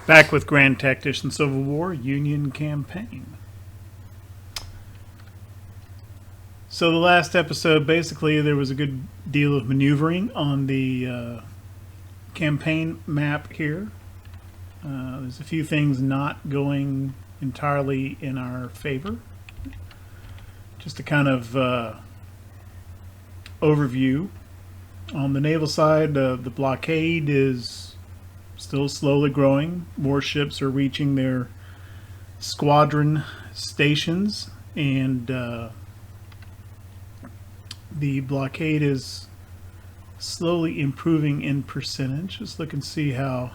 Back with Grand Tactician Civil War Union Campaign. So the last episode, basically, there was a good deal of maneuvering on the campaign map here. There's a few things not going entirely in our favor. Just a kind of overview. On the naval side, the blockade is still slowly growing. More ships are reaching their squadron stations, and the blockade is slowly improving in percentage. Just look and see how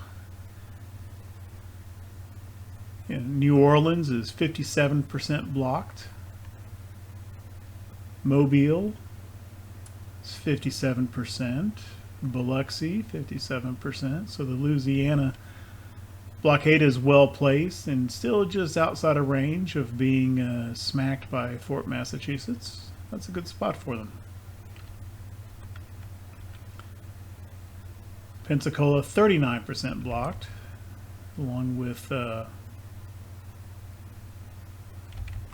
New Orleans is 57% blocked. Mobile is 57%. Biloxi 57%. So the Louisiana blockade is well placed and still just outside of range of being smacked by Fort Massachusetts. That's a good spot for them. Pensacola 39% blocked, along with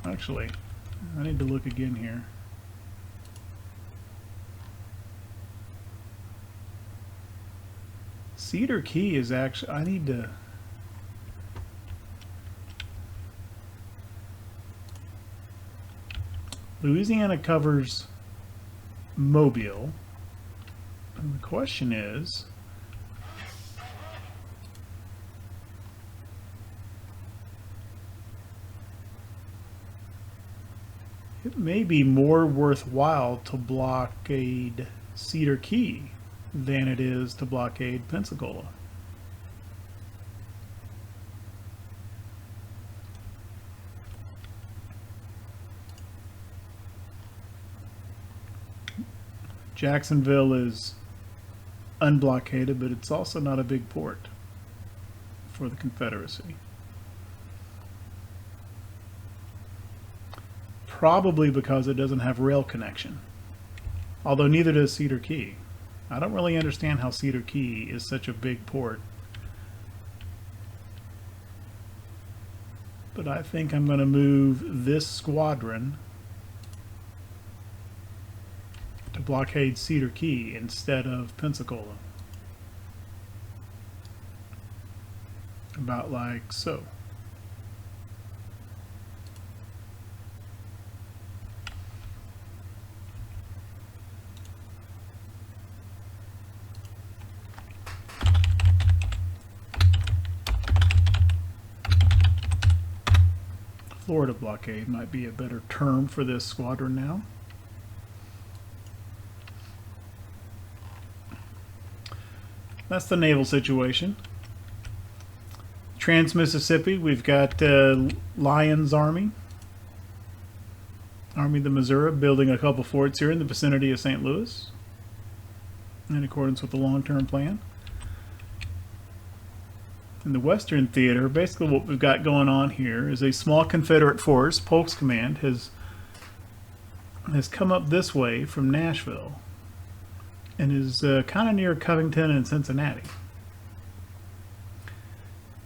actually I need to look again here. Cedar Key is actually, I need to, Louisiana covers Mobile, and the question is, it may be more worthwhile to blockade Cedar Key than it is to blockade Pensacola. Jacksonville is unblockaded, but it's also not a big port for the Confederacy. Probably because it doesn't have rail connection, although neither does Cedar Key. I don't really understand how Cedar Key is such a big port. But I think I'm going to move this squadron to blockade Cedar Key instead of Pensacola. About like so. Florida blockade might be a better term for this squadron now. That's the naval situation. Trans-Mississippi, we've got Lyon's Army. Army of the Missouri building a couple forts here in the vicinity of St. Louis in accordance with the long-term plan. In the Western Theater, basically what we've got going on here is a small Confederate force, Polk's command, has come up this way from Nashville and is kind of near Covington and Cincinnati.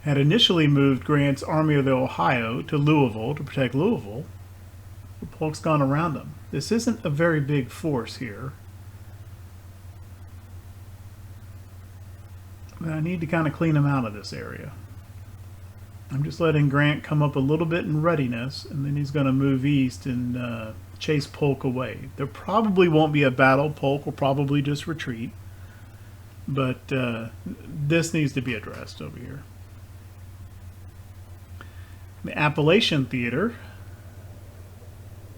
Had initially moved Grant's Army of the Ohio to Louisville to protect Louisville, but Polk's gone around them. This isn't a very big force here. But I need to kind of clean them out of this area. I'm just letting Grant come up a little bit in readiness, and then he's going to move east and chase Polk away. There probably won't be a battle. Polk will probably just retreat. But this needs to be addressed over here. The Appalachian Theater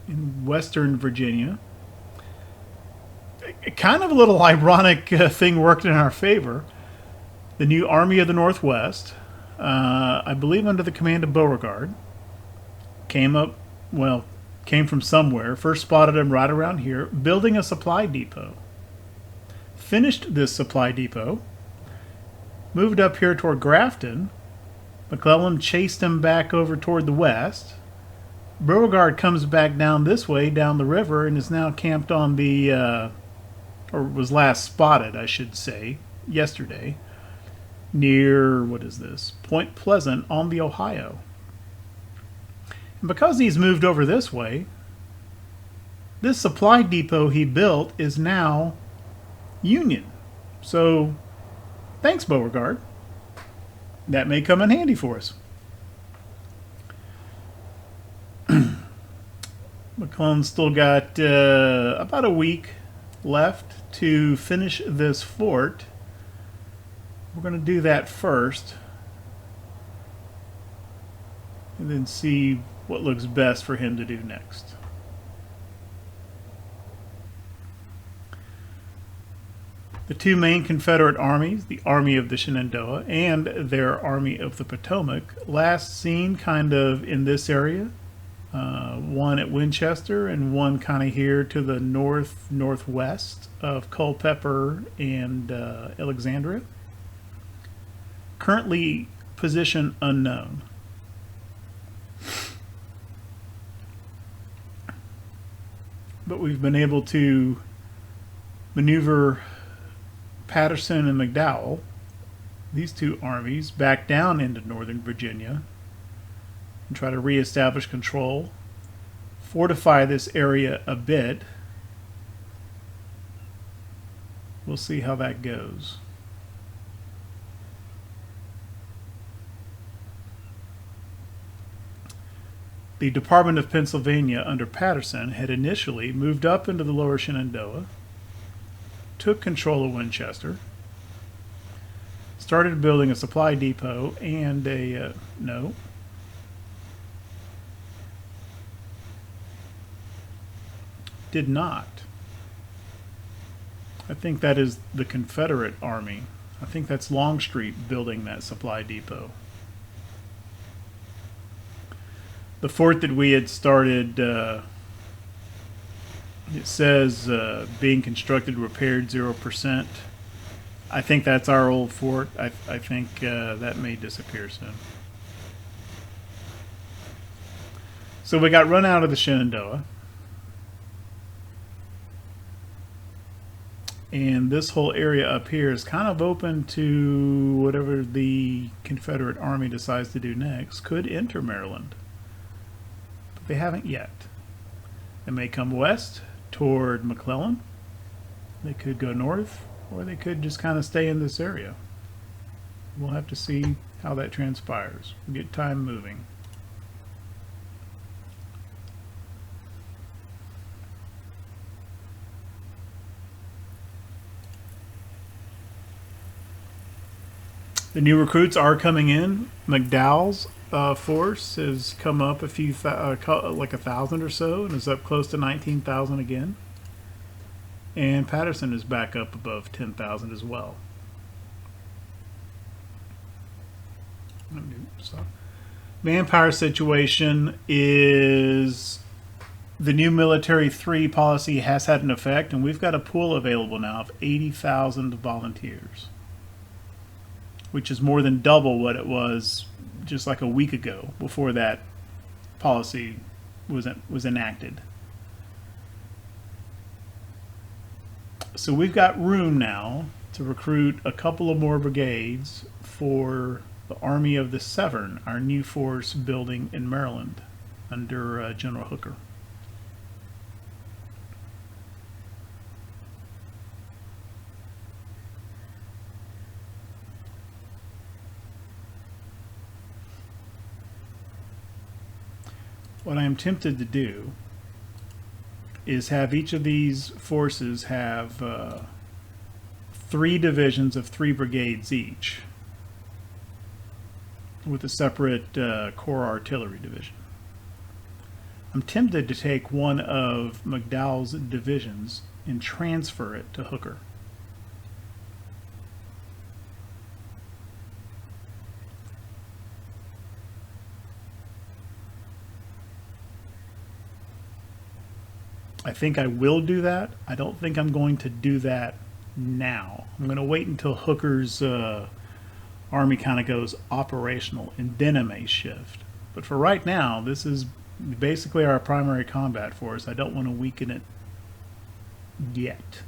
in Western Virginia. Kind of a little ironic thing worked in our favor. The new Army of the Northwest, I believe under the command of Beauregard, came from somewhere, first spotted him right around here, building a supply depot. Finished this supply depot, moved up here toward Grafton. McClellan chased him back over toward the west. Beauregard comes back down this way, down the river, and is now camped on the, or was last spotted, I should say, yesterday, near, what is this, Point Pleasant on the Ohio. And because he's moved over this way, this supply depot he built is now Union. So thanks, Beauregard. That may come in handy for us. McClellan's still got about a week left to finish this fort. We're going to do that first and then see what looks best for him to do next. The two main Confederate armies, the Army of the Shenandoah and their Army of the Potomac, last seen kind of in this area. One at Winchester and one kind of here to the northwest of Culpeper and Alexandria. Currently position unknown. But we've been able to maneuver Patterson and McDowell, these two armies, back down into northern Virginia and try to reestablish control, fortify this area a bit. We'll see how that goes. The Department of Pennsylvania under Patterson had initially moved up into the lower Shenandoah, took control of Winchester, started building a supply depot and a did not. I think that is the Confederate Army. I think that's Longstreet building that supply depot. The fort that we had started, it says being constructed, repaired 0%. I think that's our old fort. I think that may disappear soon. So we got run out of the Shenandoah. And this whole area up here is kind of open to whatever the Confederate Army decides to do next. Could enter Maryland. But they haven't yet. They may come west toward McClellan. They could go north, or they could just kind of stay in this area. We'll have to see how that transpires. We'll get time moving. The new recruits are coming in. McDowell's force has come up a few, like 1,000 or so, and is up close to 19,000 again. And Patterson is back up above 10,000 as well. Manpower situation is the new military 3 policy has had an effect, and we've got a pool available now of 80,000 volunteers, which is more than double what it was just like a week ago before that policy was enacted. So we've got room now to recruit a couple of more brigades for the Army of the Severn, our new force building in Maryland under General Hooker. What I am tempted to do is have each of these forces have 3 divisions of 3 brigades each, with a separate corps artillery division. I'm tempted to take one of McDowell's divisions and transfer it to Hooker. I think I will do that. I don't think I'm going to do that now. I'm going to wait until Hooker's army kind of goes operational, and then I may shift. But for right now, this is basically our primary combat force. I don't want to weaken it yet.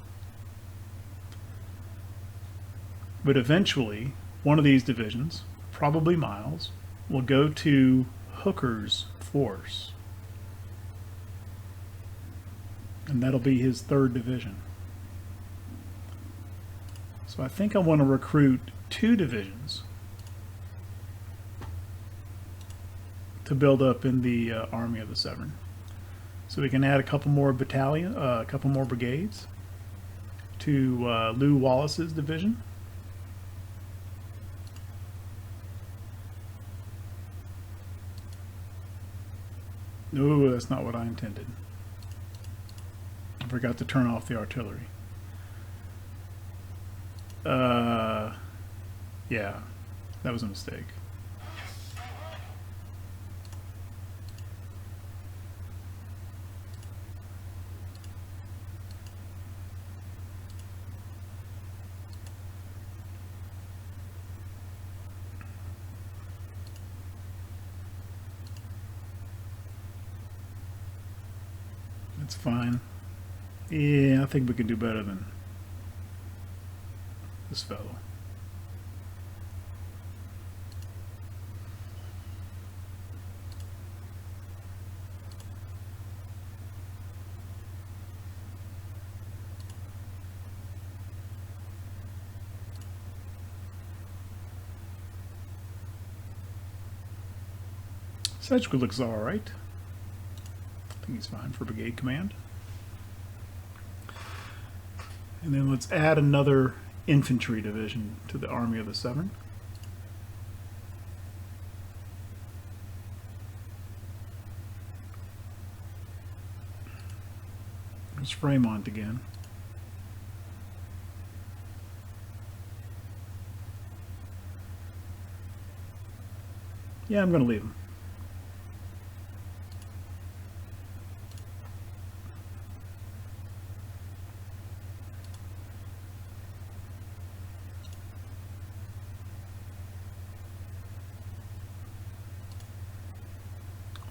But eventually, one of these divisions, probably Miles, will go to Hooker's force. And that'll be his 3rd division. So I think I want to recruit 2 divisions to build up in the Army of the Severn. So we can add a couple more a couple more brigades to Lew Wallace's division. No, that's not what I intended. I forgot to turn off the artillery. Yeah, that was a mistake. That's fine. Yeah, I think we can do better than this fellow. Sedgwick looks all right. I think he's fine for brigade command. And then let's add another infantry division to the Army of the Severn. There's Fremont again. Yeah, I'm going to leave him.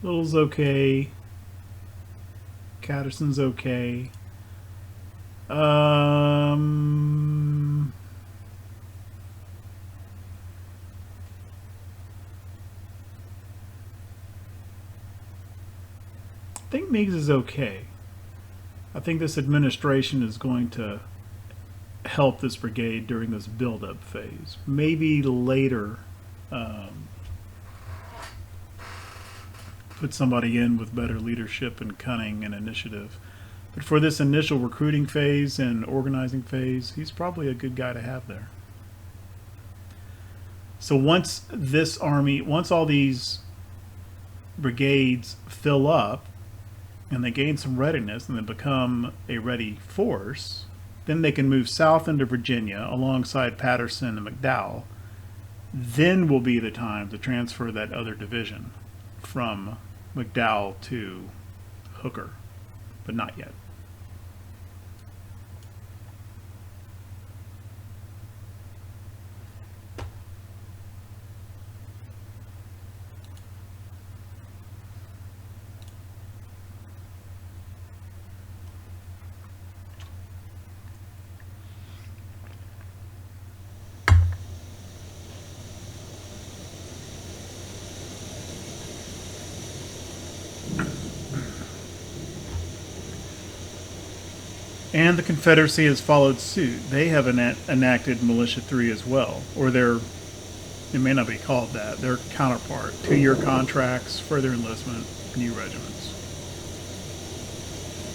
Little's okay. Catterson's okay. I think Meigs is okay. I think this administration is going to help this brigade during this build-up phase. Maybe later put somebody in with better leadership and cunning and initiative. But for this initial recruiting phase and organizing phase, he's probably a good guy to have there. So once this army, once all these brigades fill up and they gain some readiness and they become a ready force, then they can move south into Virginia alongside Patterson and McDowell. Then will be the time to transfer that other division from McDowell to Hooker, but not yet. And the Confederacy has followed suit. They have enacted Militia 3 as well, or it may not be called that, their counterpart. 2-year contracts, further enlistment, new regiments.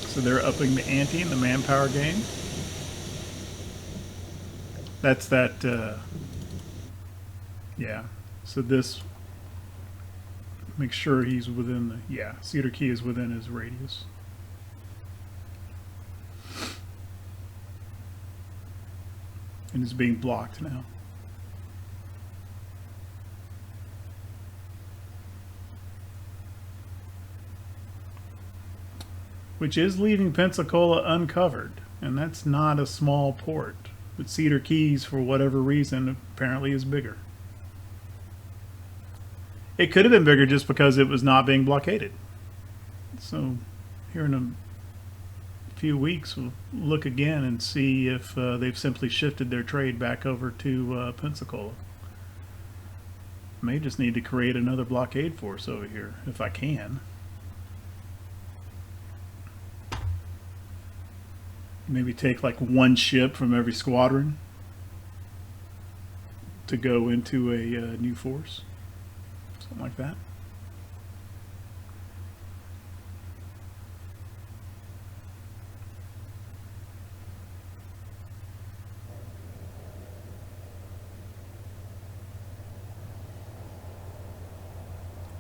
So they're upping the ante in the manpower game. That's that, yeah. So this, make sure he's within the, yeah, Cedar Key is within his radius. And is being blocked now. Which is leaving Pensacola uncovered, and that's not a small port. But Cedar Keys, for whatever reason, apparently is bigger. It could have been bigger just because it was not being blockaded. So here in a few weeks we'll look again and see if they've simply shifted their trade back over to Pensacola. may just need to create another blockade force over here, if I can. Maybe take like one ship from every squadron to go into a new force. Something like that.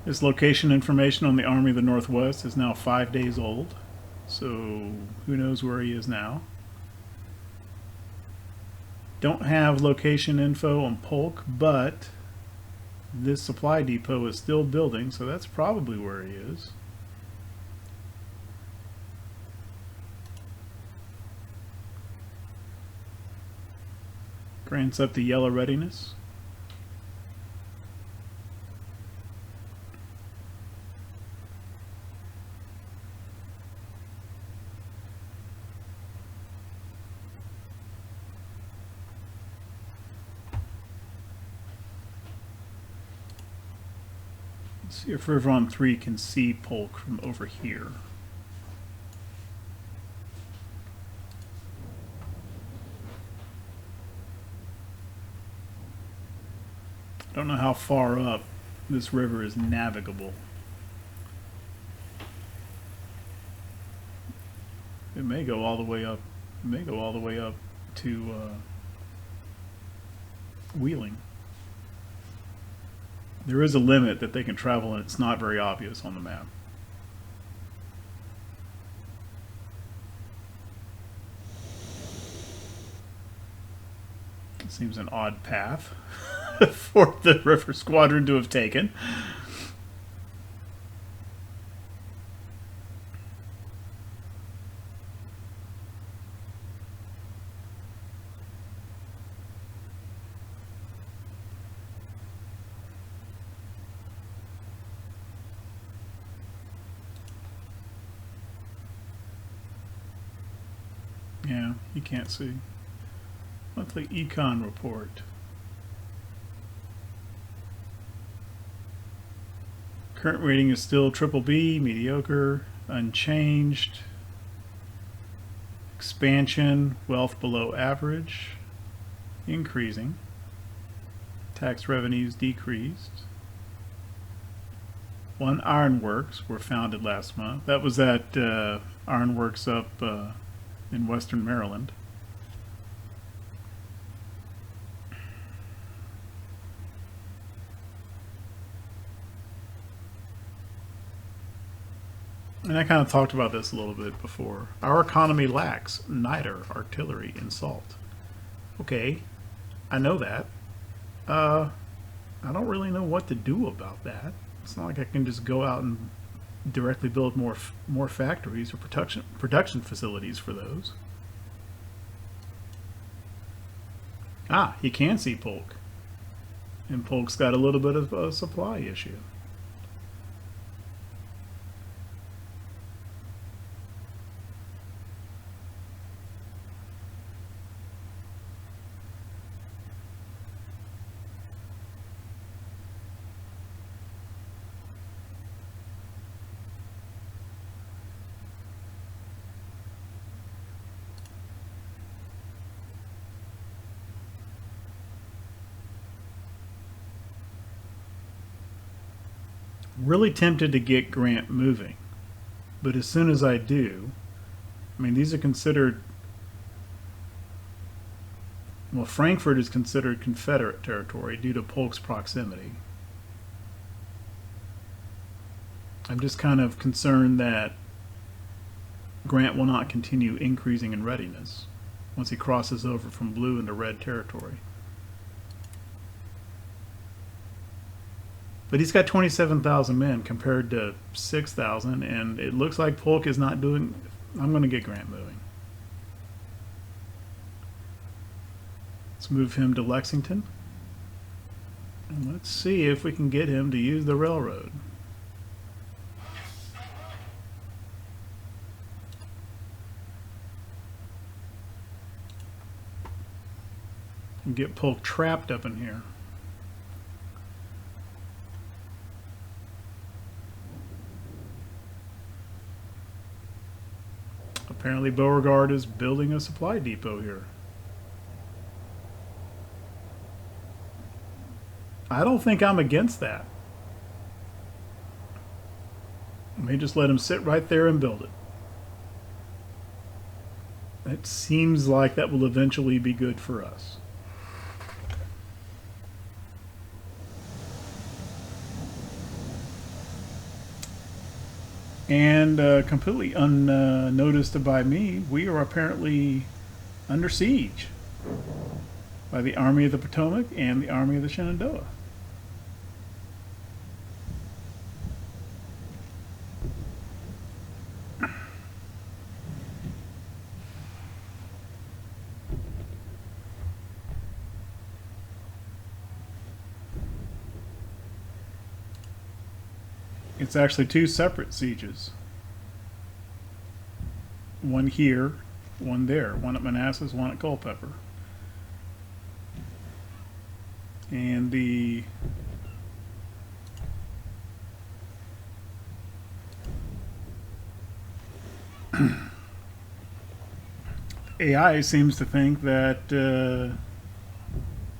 This location information on the Army of the Northwest is now 5 days old, so who knows where he is now. Don't have location info on Polk, but this supply depot is still building, so that's probably where he is. Grants up the yellow readiness. Let's see if River on 3 can see Polk from over here. I don't know how far up this river is navigable. It may go all the way up. It may go all the way up to Wheeling. There is a limit that they can travel, and it's not very obvious on the map. It seems an odd path for the river squadron to have taken. Yeah, you can't see. Monthly econ report. Current rating is still triple B, mediocre, unchanged. Expansion, wealth below average, increasing. Tax revenues decreased. 1 ironworks were founded last month. That was that ironworks up in western Maryland. And I kind of talked about this a little bit before. Our economy lacks niter, artillery, and salt. Okay, I know that. I don't really know what to do about that. It's not like I can just go out and directly build more factories or production facilities for those. Ah, he can see Polk. And Polk's got a little bit of a supply issue. Really tempted to get Grant moving, but as soon as I do, I mean, these are considered, well, Frankfurt is considered Confederate territory due to Polk's proximity. I'm just kind of concerned that Grant will not continue increasing in readiness once he crosses over from blue into red territory. But he's got 27,000 men compared to 6,000, and it looks like Polk is not doing. I'm going to get Grant moving. Let's move him to Lexington. And let's see if we can get him to use the railroad. And get Polk trapped up in here. Apparently Beauregard is building a supply depot here. I don't think I'm against that. May just let him sit right there and build it. It seems like that will eventually be good for us. And completely unnoticed by me, we are apparently under siege by the Army of the Potomac and the Army of the Shenandoah. It's actually two separate sieges. One here, one there. One at Manassas, one at Culpeper. And the AI seems to think that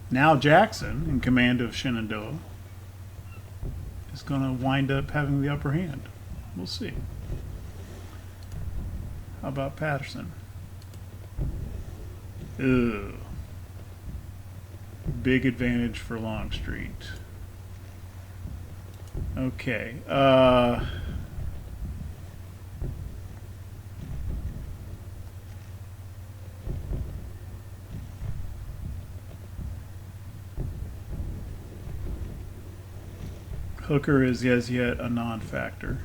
now Jackson, in command of Shenandoah, is going to wind up having the upper hand. We'll see. How about Patterson? Ugh. Big advantage for Longstreet. Okay. Hooker is as yet a non-factor.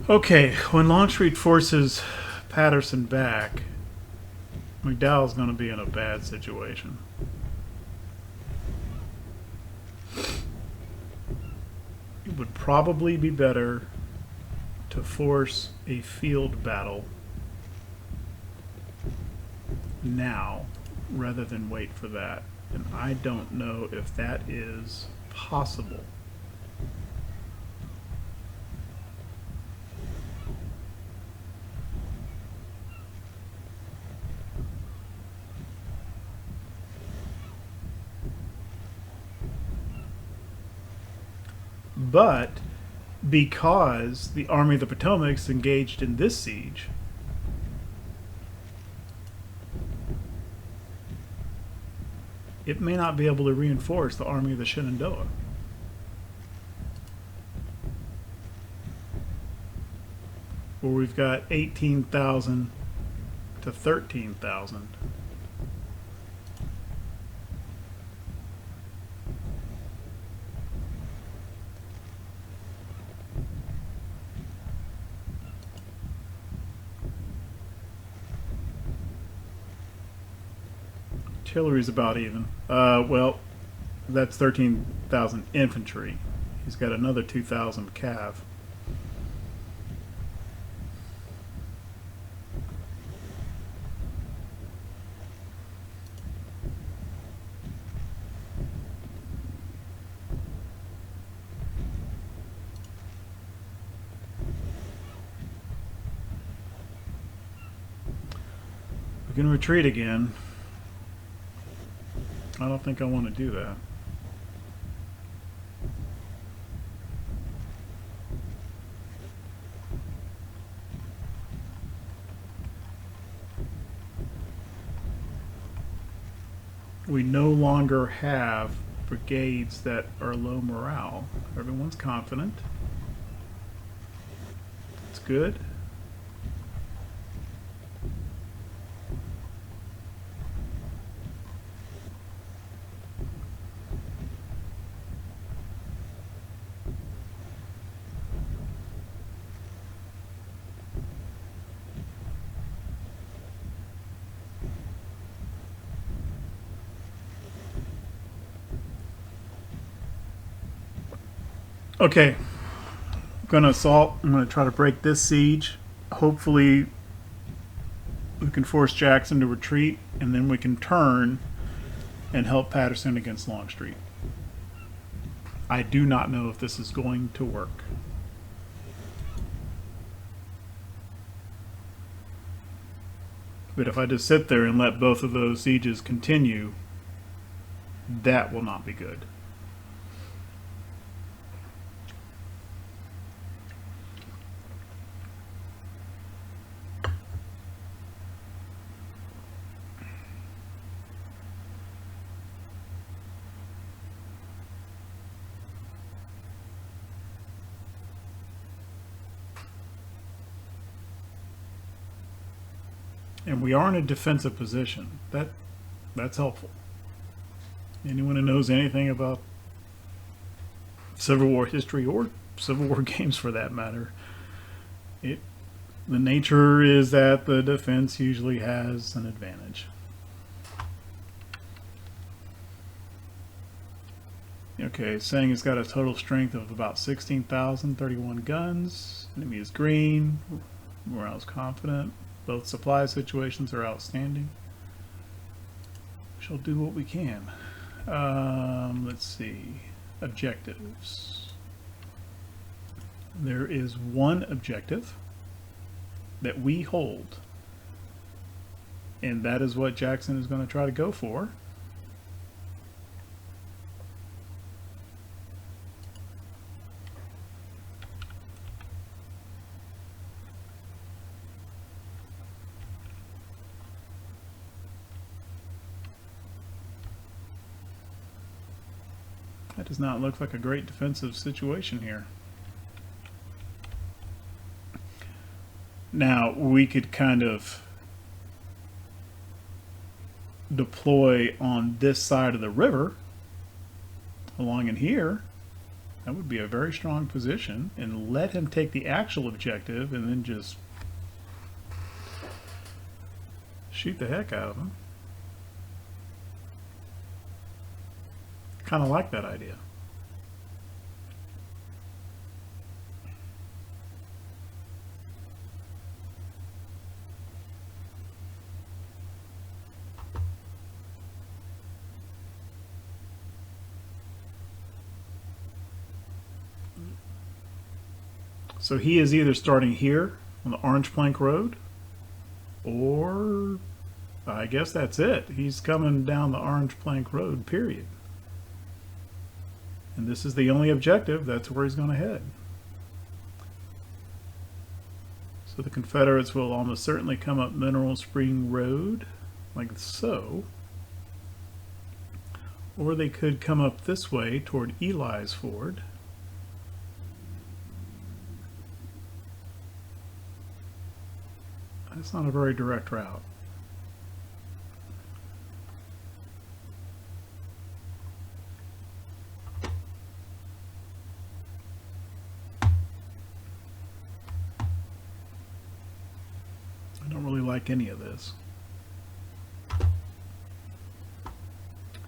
Okay, when Longstreet forces Patterson back, McDowell's going to be in a bad situation. It would probably be better to force a field battle now rather than wait for that. And I don't know if that is possible. But because the Army of the Potomac is engaged in this siege, it may not be able to reinforce the Army of the Shenandoah. Where we've got 18,000 to 13,000. Artillery's about even. Well, that's 13,000 infantry. He's got another 2,000 cav. We can retreat again. I don't think I want to do that. We no longer have brigades that are low morale. Everyone's confident. It's good. Okay, I'm gonna assault. I'm gonna try to break this siege. Hopefully, we can force Jackson to retreat, and then we can turn and help Patterson against Longstreet. I do not know if this is going to work. But if I just sit there and let both of those sieges continue, that will not be good. And we are in a defensive position. That's helpful. Anyone who knows anything about Civil War history or Civil War games for that matter, the nature is that the defense usually has an advantage. Okay, saying it's got a total strength of about 16,000, 31 guns. Enemy is green. Morale's confident. Both supply situations are outstanding. We shall do what we can. Let's see. Objectives. There is one objective that we hold, and that is what Jackson is going to try to go for. That does not look like a great defensive situation here. Now, we could kind of deploy on this side of the river, along in here. That would be a very strong position, and let him take the actual objective and then just shoot the heck out of him. Kind of like that idea. So he is either starting here on the Orange Plank Road, or I guess that's it. He's coming down the Orange Plank Road, period. And this is the only objective. That's where he's going to head. So the Confederates will almost certainly come up Mineral Spring Road, like so. Or they could come up this way toward Eli's Ford. That's not a very direct route. I don't really like any of this.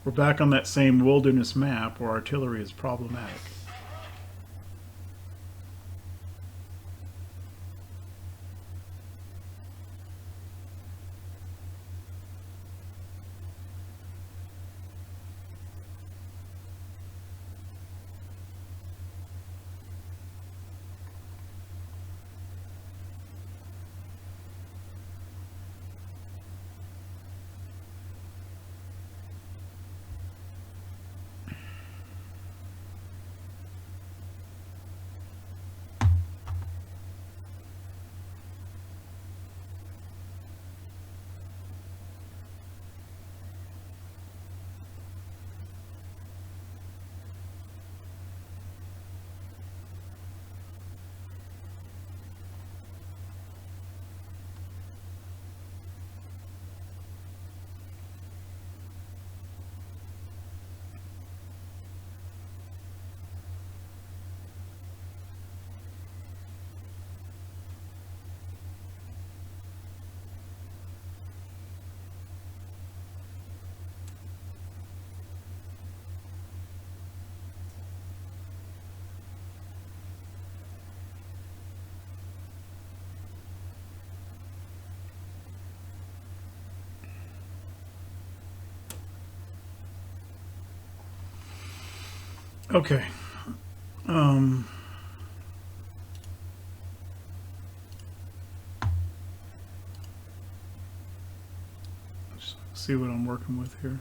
We're back on that same wilderness map where artillery is problematic. Okay. Um, let's see what I'm working with here.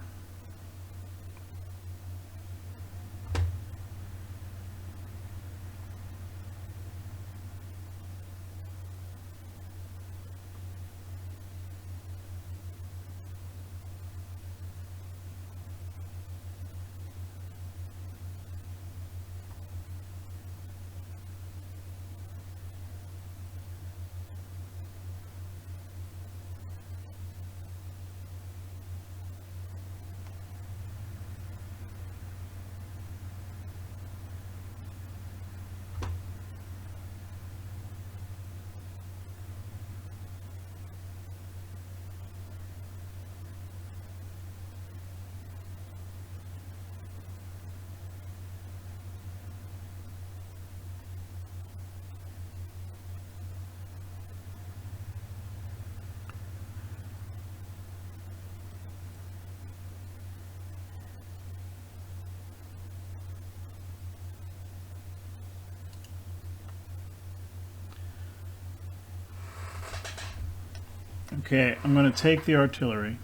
Okay, I'm going to take the artillery.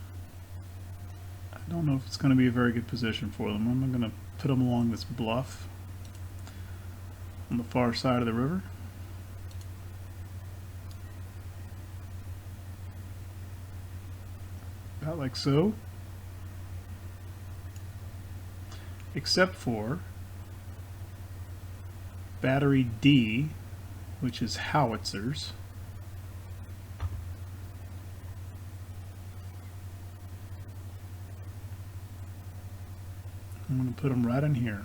I don't know if it's going to be a very good position for them. I'm going to put them along this bluff on the far side of the river. About like so. Except for Battery D, which is howitzers. I'm going to put them right in here.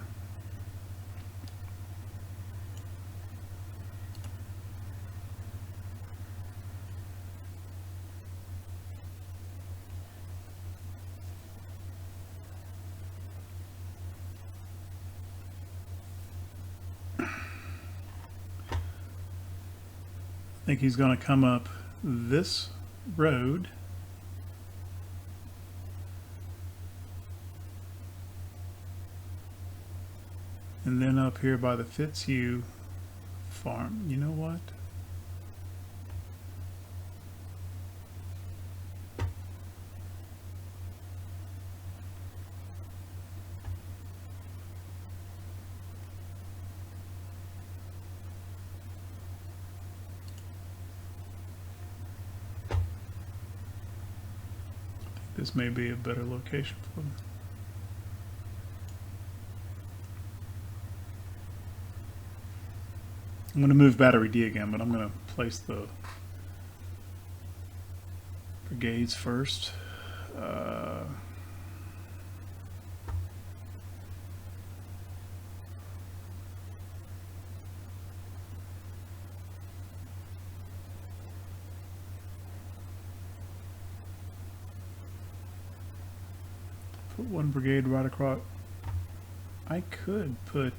I think he's going to come up this road. And then up here by the Fitzhugh farm. You know what? This may be a better location for them. I'm going to move Battery D again, but I'm going to place the brigades first. Put one brigade right across. I could put...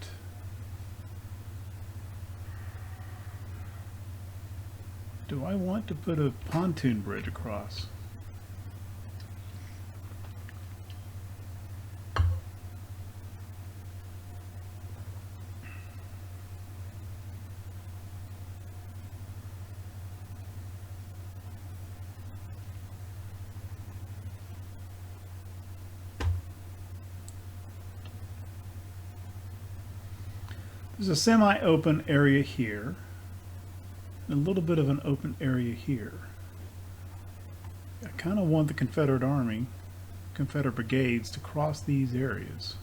Do I want to put a pontoon bridge across? There's a semi-open area here. A little bit of an open area here. I kind of want the Confederate Army, Confederate brigades to cross these areas.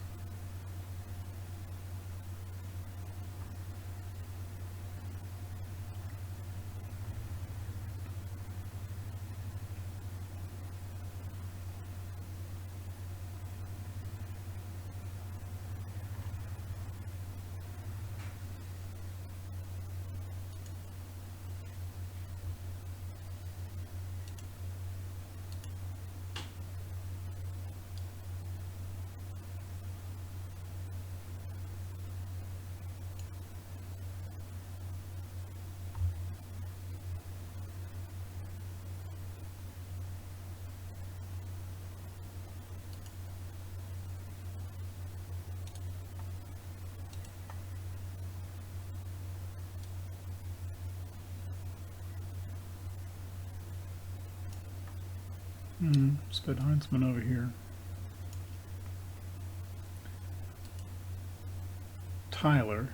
Let's put Huntsman over here. Tyler.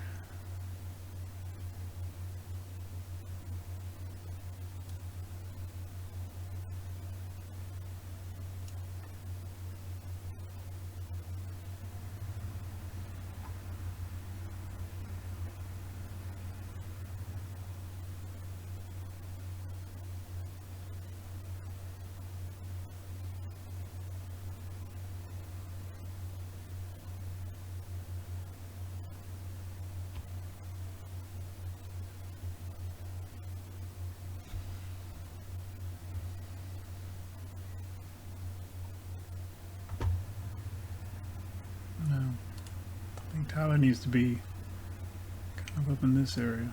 No, I think Tyler needs to be kind of up in this area.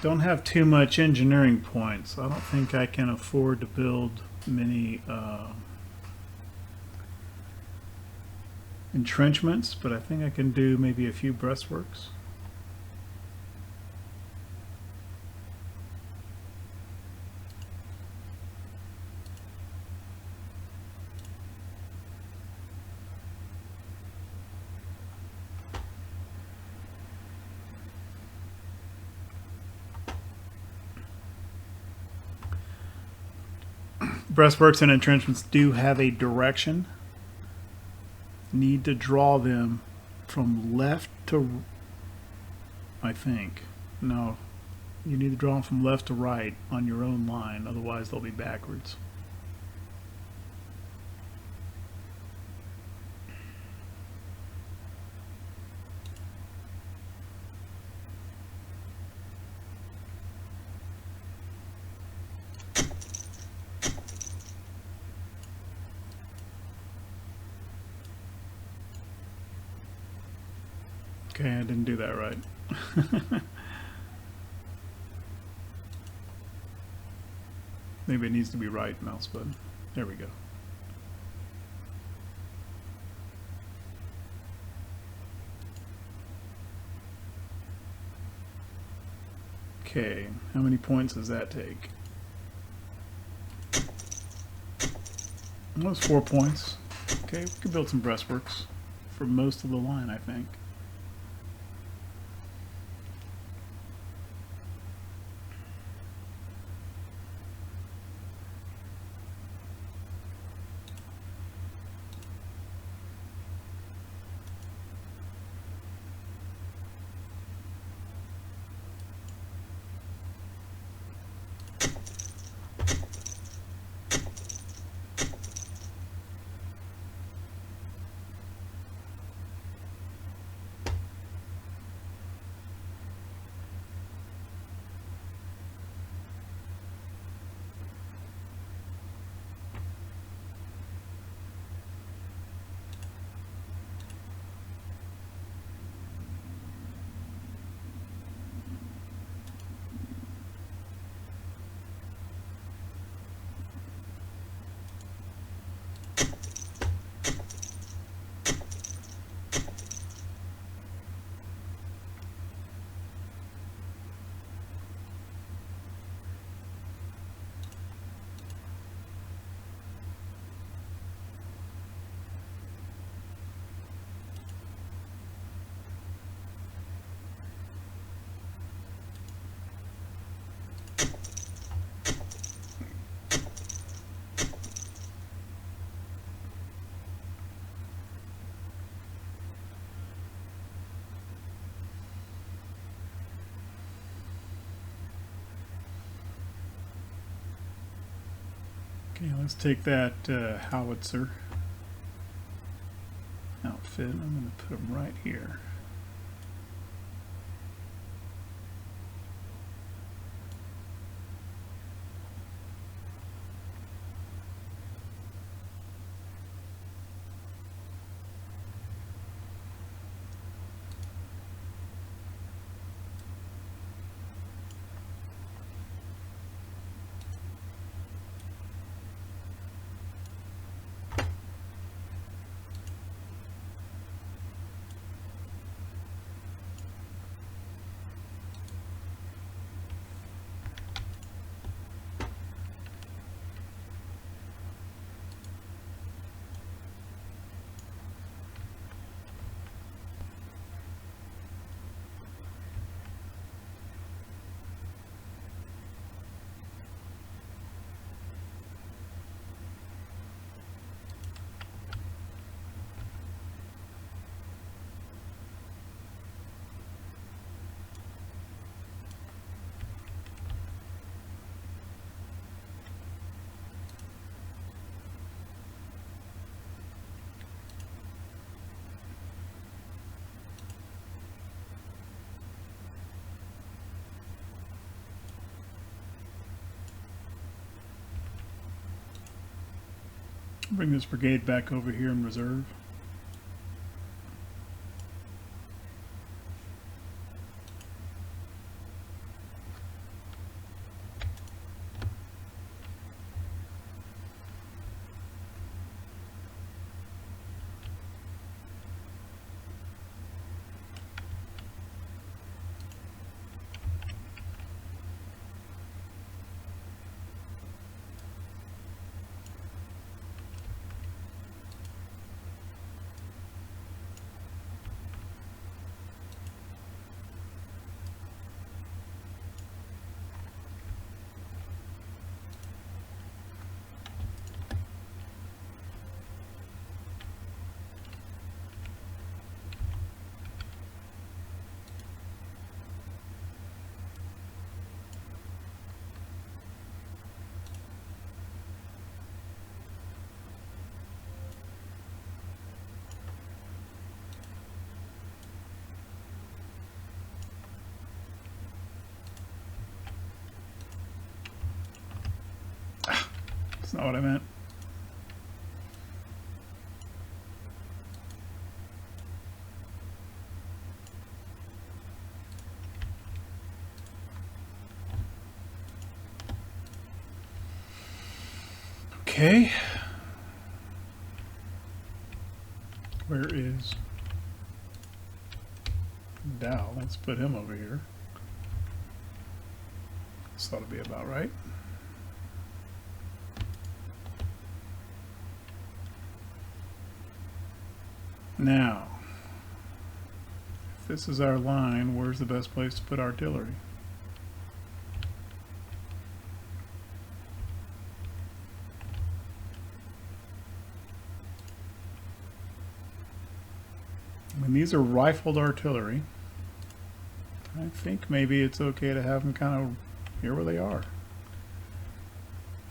Don't have too much engineering points. I don't think I can afford to build many entrenchments, but I think I can do maybe a few breastworks. Breastworks and entrenchments do have a direction. Need to draw them from left to, I think. No, you need to draw them from left to right on your own line, otherwise they'll be backwards. Okay, I didn't do that right. Maybe it needs to be right mouse button. There we go. Okay, how many points does that take? Well, that's 4 points. Okay, we could build some breastworks for most of the line, I think. Okay, let's take that howitzer outfit. I'm going to put them right here. Bring this brigade back over here in reserve. That's not what I meant. Okay. Where is Dow? Let's put him over here. This ought to be about right. Now, if this is our line, where's the best place to put artillery? I mean, these are rifled artillery. I think maybe it's okay to have them kind of here where they are,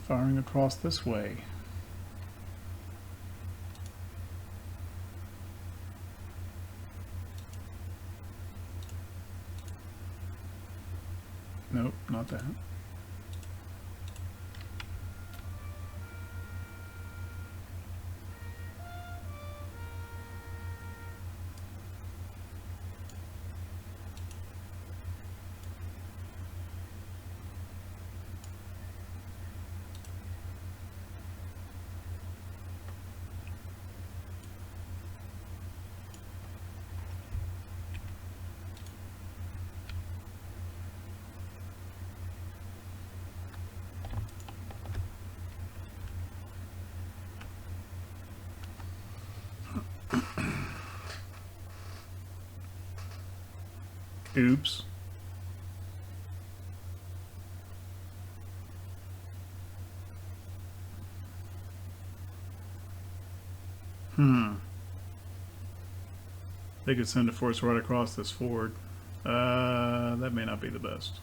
firing across this way. Nope, not that. Oops. They could send a force right across this ford. That may not be the best.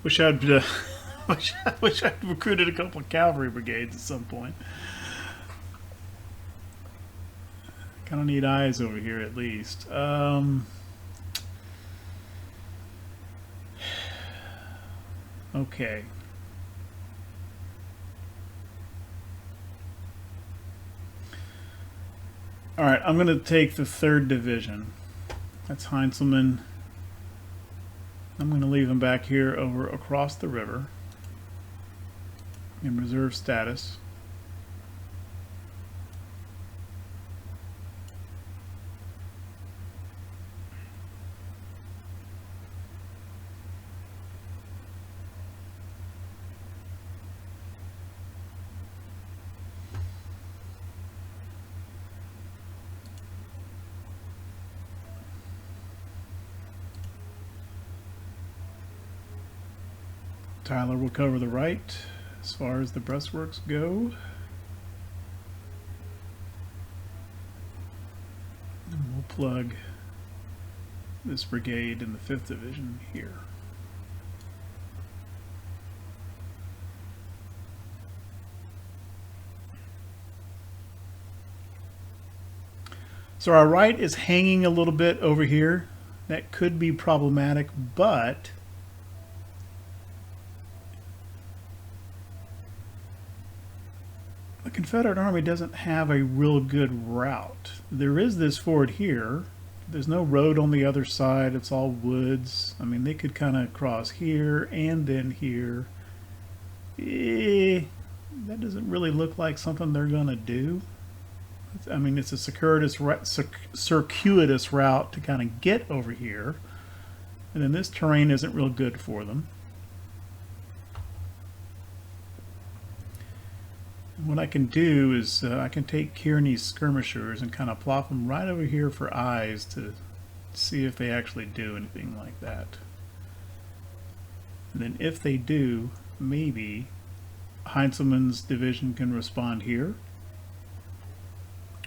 Wish I'd wish I'd recruited a couple of cavalry brigades at some point. Kind of need eyes over here at least. Okay. All right, I'm going to take the 3rd Division. That's Heinzelman. I'm going to leave him back here over across the river in reserve status. Tyler will cover the right as far as the breastworks go. And we'll plug this brigade in the 5th Division here. So our right is hanging a little bit over here. That could be problematic, but the Confederate Army doesn't have a real good route. There is this ford here. There's no road on the other side. It's all woods. I mean, they could kind of cross here and then here. That doesn't really look like something they're going to do. I mean, it's a circuitous route to kind of get over here. And then this terrain isn't real good for them. And what I can do is I can take Kearney's skirmishers and kind of plop them right over here for eyes to see if they actually do anything like that. And then if they do, maybe Heinzelman's division can respond here,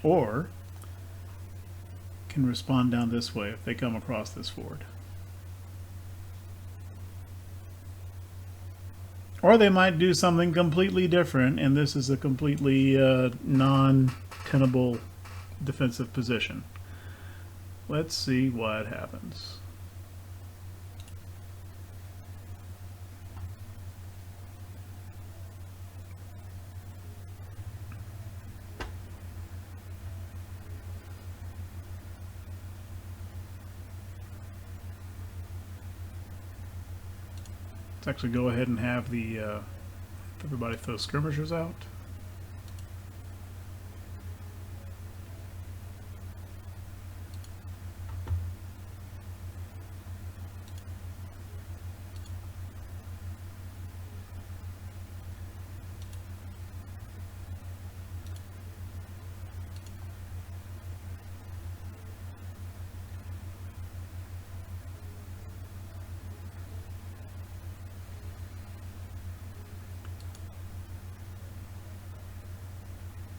or can respond down this way if they come across this ford. Or they might do something completely different, and this is a completely non-tenable defensive position. Let's see what happens. Let's actually go ahead and have the everybody throw skirmishers out.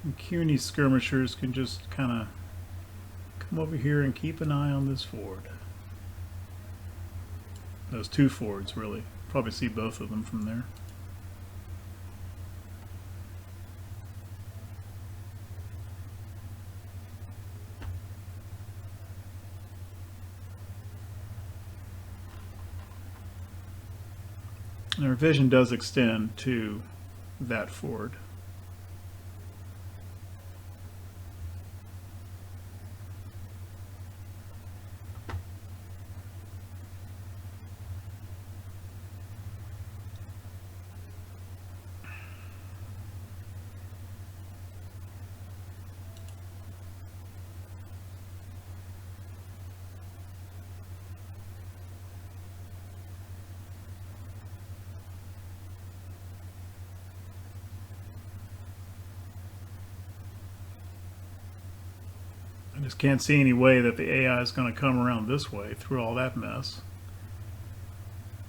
And Kearney's skirmishers can just kind of come over here and keep an eye on this ford. Those two fords, really. Probably see both of them from there. And our vision does extend to that ford. I just can't see any way that the AI is going to come around this way through all that mess.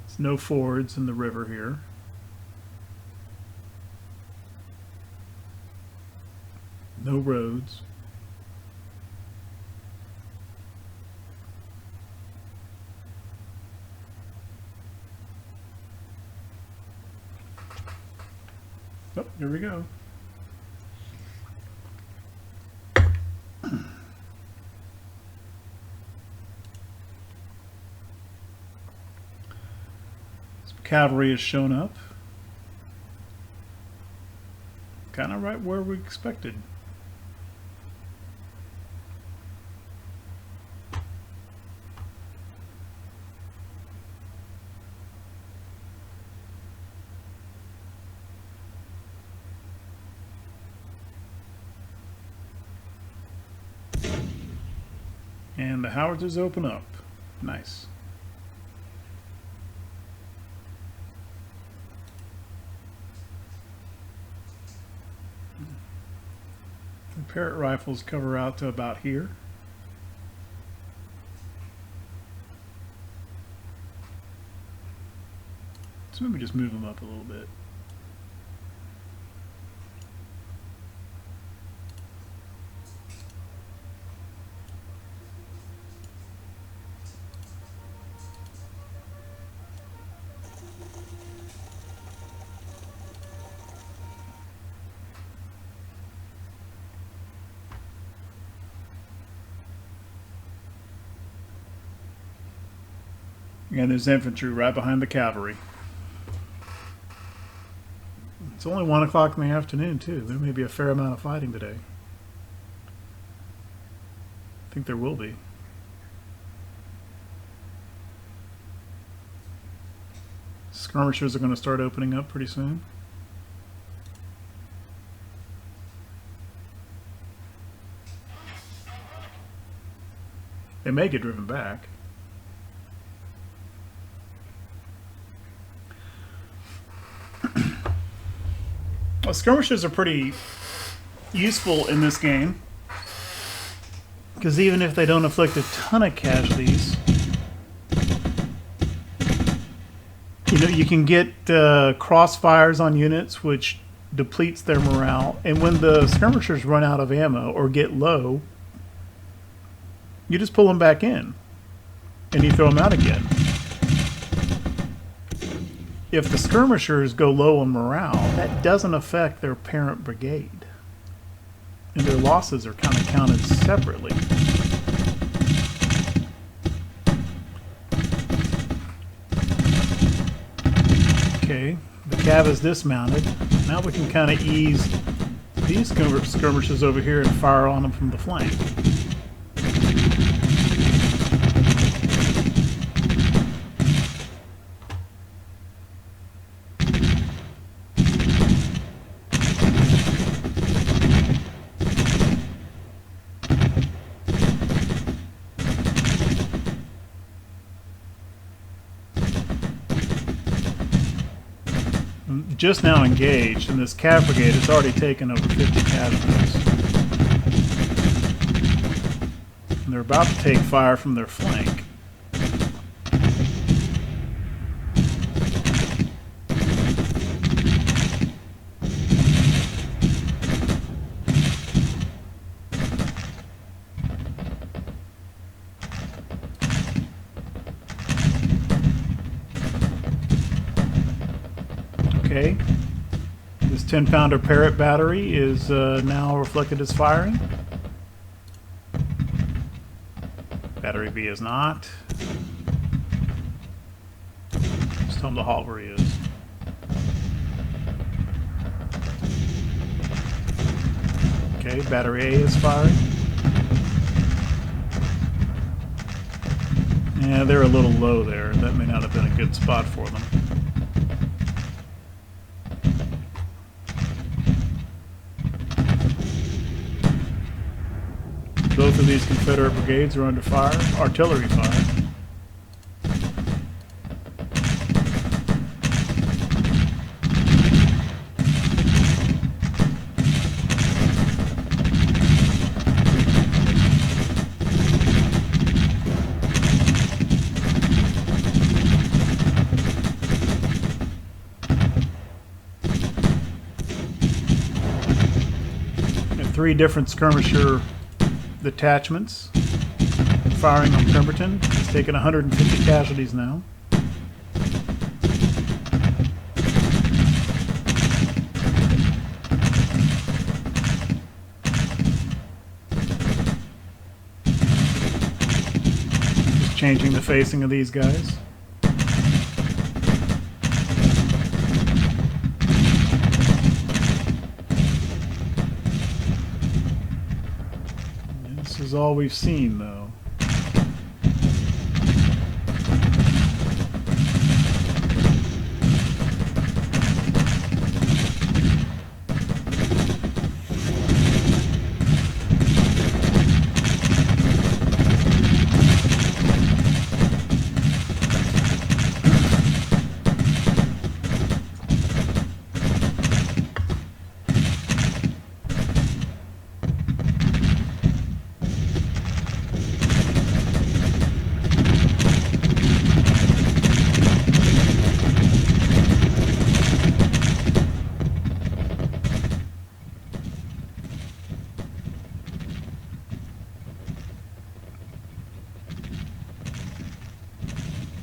There's no fords in the river here. No roads. Oh, here we go. Some cavalry has shown up. Kind of right where we expected. And the howitzers open up. Nice. The Parrott rifles cover out to about here. So maybe just move them up a little bit. And there's infantry right behind the cavalry. It's only 1 o'clock in the afternoon, too. There may be a fair amount of fighting today. I think there will be. Skirmishers are going to start opening up pretty soon. They may get driven back. Well, skirmishers are pretty useful in this game because even if they don't inflict a ton of casualties, you can get crossfires on units, which depletes their morale. And when the skirmishers run out of ammo or get low, you just pull them back in and you throw them out again. If the skirmishers go low on morale, that doesn't affect their parent brigade. And their losses are kind of counted separately. Okay, the cav is dismounted. Now we can kind of ease these skirmishers over here and fire on them from the flank. Just now engaged, and this cav brigade has already taken over 50 casualties. And they're about to take fire from their flank. Okay, this 10-pounder Parrott battery is now reflected as firing. Battery B is not. Just tell him to halt where he is. Okay, battery A is firing. Yeah, they're a little low there. That may not have been a good spot for them. Both of these Confederate brigades are under fire, artillery fire. And 3 different skirmisher detachments firing on Pemberton. It's taken 150 casualties now. changing the facing of these guys. This is all we've seen, though.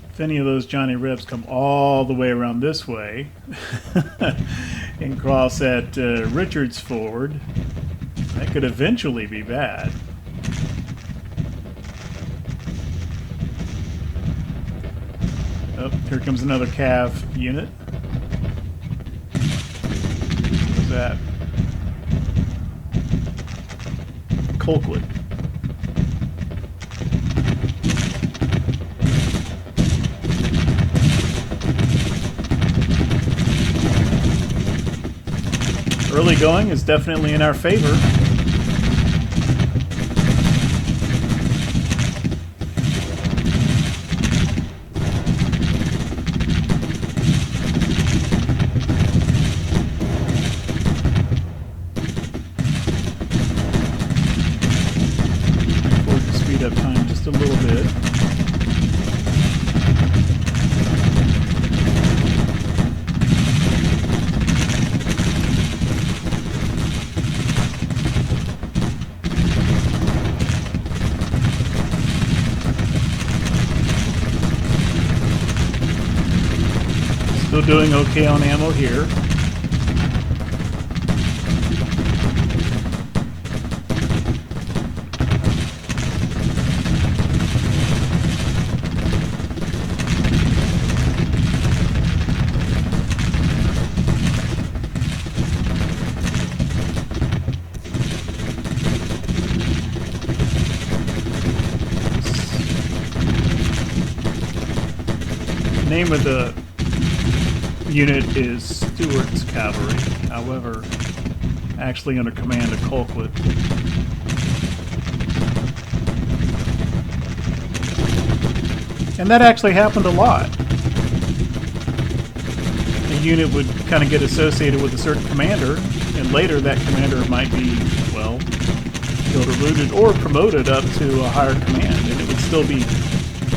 If any of those Johnny Rebs come all the way around this way and cross at Richards Ford, that could eventually be bad. Oh, here comes another Cav unit. What's that? Colquitt. Early going is definitely in our favor. Forward to speed up time just a little bit. Still doing okay on ammo here. The name of the unit is Stewart's Cavalry, however, actually under command of Colquitt. And that actually happened a lot. A unit would kind of get associated with a certain commander, and later that commander might be, well, killed or looted or promoted up to a higher command, and it would still be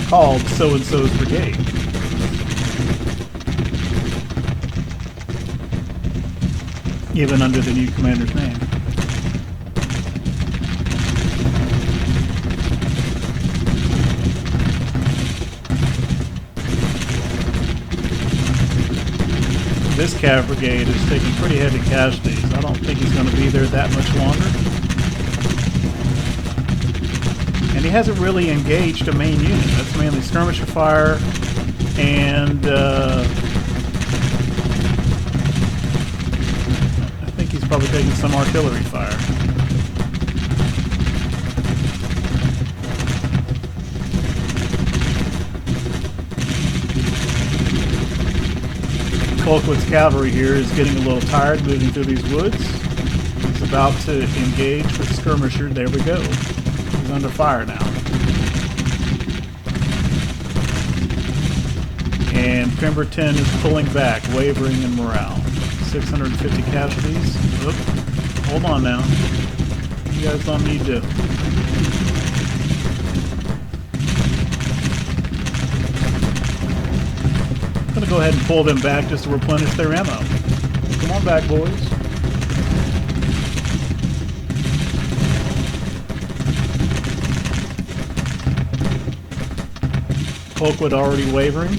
called so-and-so's brigade. Even under the new commander's name. This Cav brigade is taking pretty heavy casualties. I don't think he's going to be there that much longer. And he hasn't really engaged a main unit. That's mainly skirmisher fire and he's probably taking some artillery fire. Colquitt's cavalry here is getting a little tired moving through these woods. He's about to engage with skirmisher. There we go. He's under fire now. And Pemberton is pulling back, wavering in morale. 650 casualties. Oop. Hold on now. You guys don't need to. I'm going to go ahead and pull them back just to replenish their ammo. Come on back, boys. Colquitt already wavering.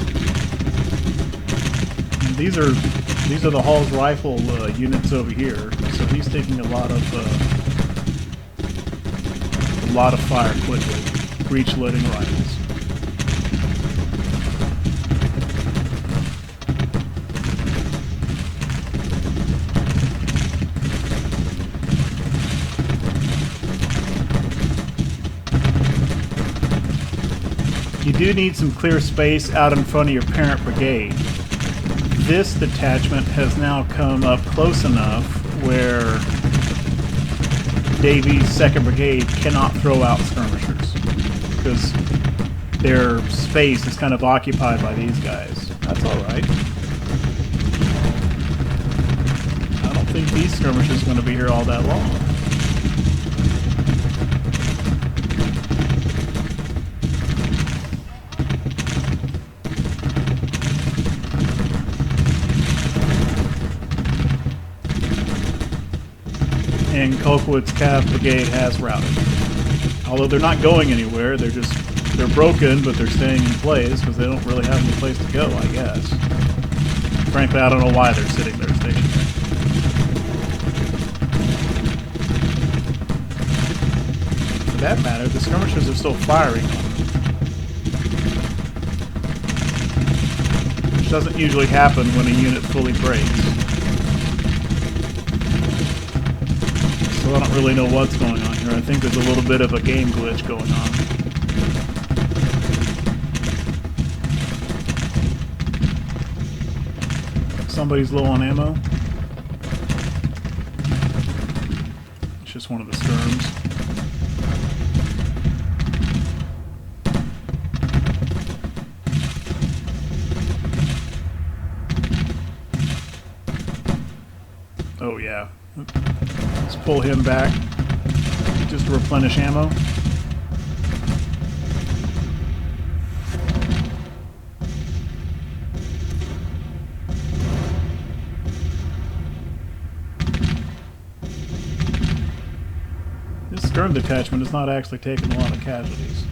These are the Hall's rifle units over here, so he's taking a lot of fire quickly. Breech loading rifles. do need some clear space out in front of your parent brigade. This detachment has now come up close enough where Davies' 2nd Brigade cannot throw out skirmishers because their space is kind of occupied by these guys. That's alright. I don't think these skirmishers are going to be here all that long. And Colquitt's Cav Brigade has routed. Although they're not going anywhere, they're broken, but they're staying in place because they don't really have any place to go, I guess. Frankly, I don't know why they're sitting there stationary. For that matter, the skirmishers are still firing on them. Which doesn't usually happen when a unit fully breaks. So I don't really know what's going on here. I think there's a little bit of a game glitch going on. Somebody's low on ammo. It's just one of the skirms. Oh yeah. Let's pull him back just to replenish ammo. This skirm detachment is not actually taking a lot of casualties.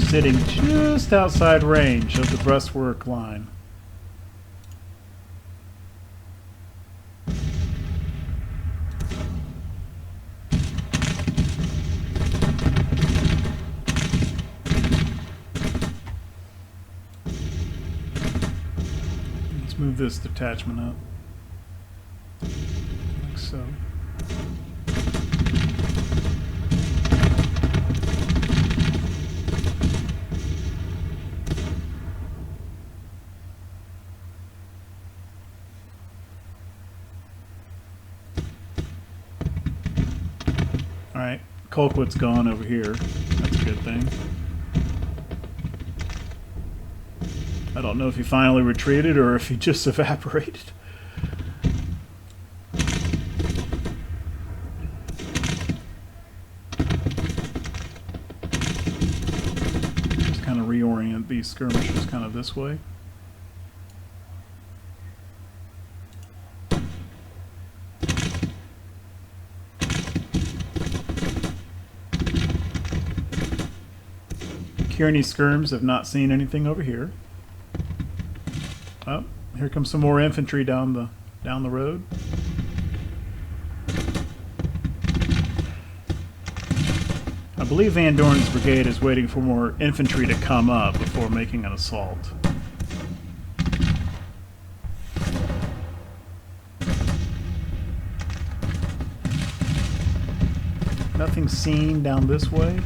Sitting just outside range of the breastwork line. Let's move this detachment up. Like so. Alright, Colquitt's gone over here. That's a good thing. I don't know if he finally retreated or if he just evaporated. Just kind of reorient these skirmishers kind of this way. Kearney skirms have not seen anything over here. Oh, here comes some more infantry down the road. I believe Van Dorn's brigade is waiting for more infantry to come up before making an assault. Nothing seen down this way.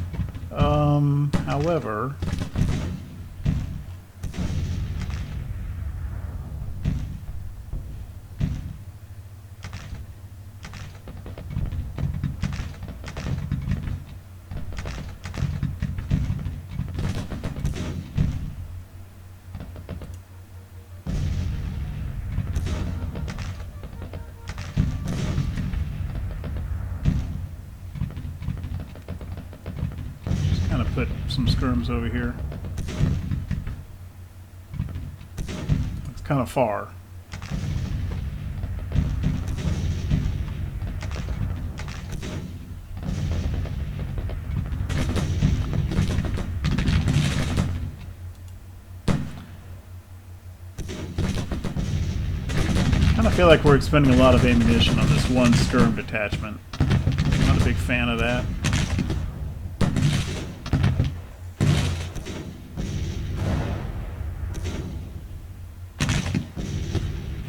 However, put some skirms over here. It's kind of far. feel like we're expending a lot of ammunition on this one skirm detachment. Not a big fan of that.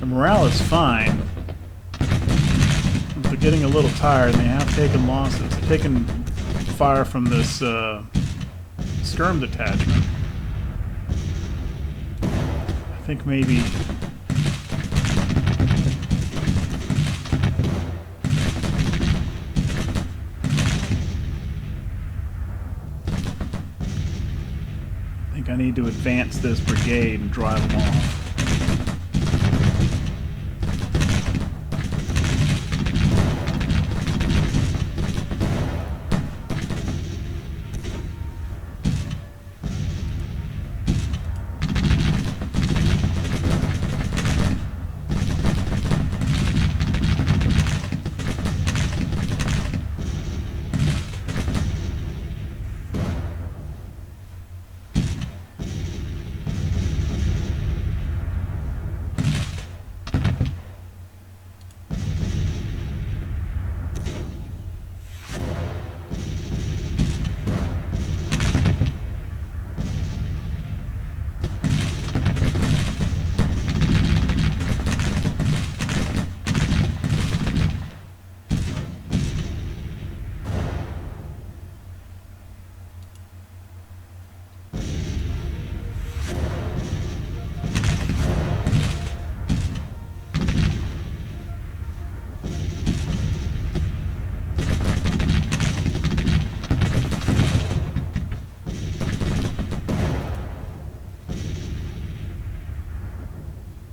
The morale is fine. They're getting a little tired and they have taken losses. They've taken fire from this skirm detachment. I think maybe I need to advance this brigade and drive them off.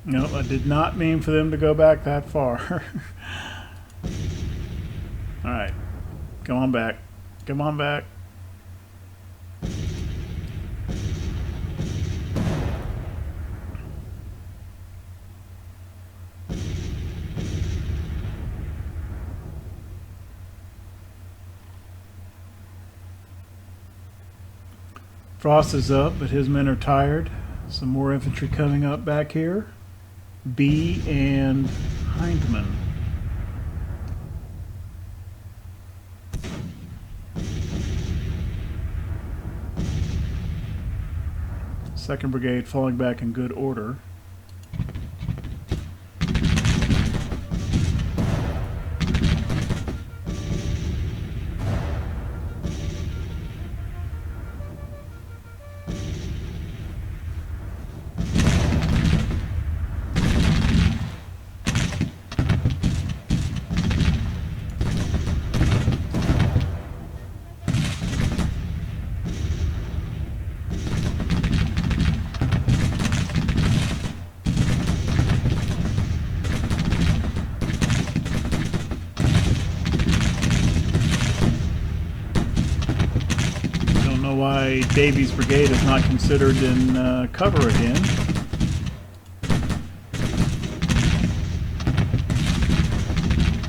No, I did not mean for them to go back that far. Alright. Come on back. Come on back. Frost is up, but his men are tired. Some more infantry coming up back here. B and Hindman. Second Brigade falling back in good order. Why Davies' brigade is not considered in cover again.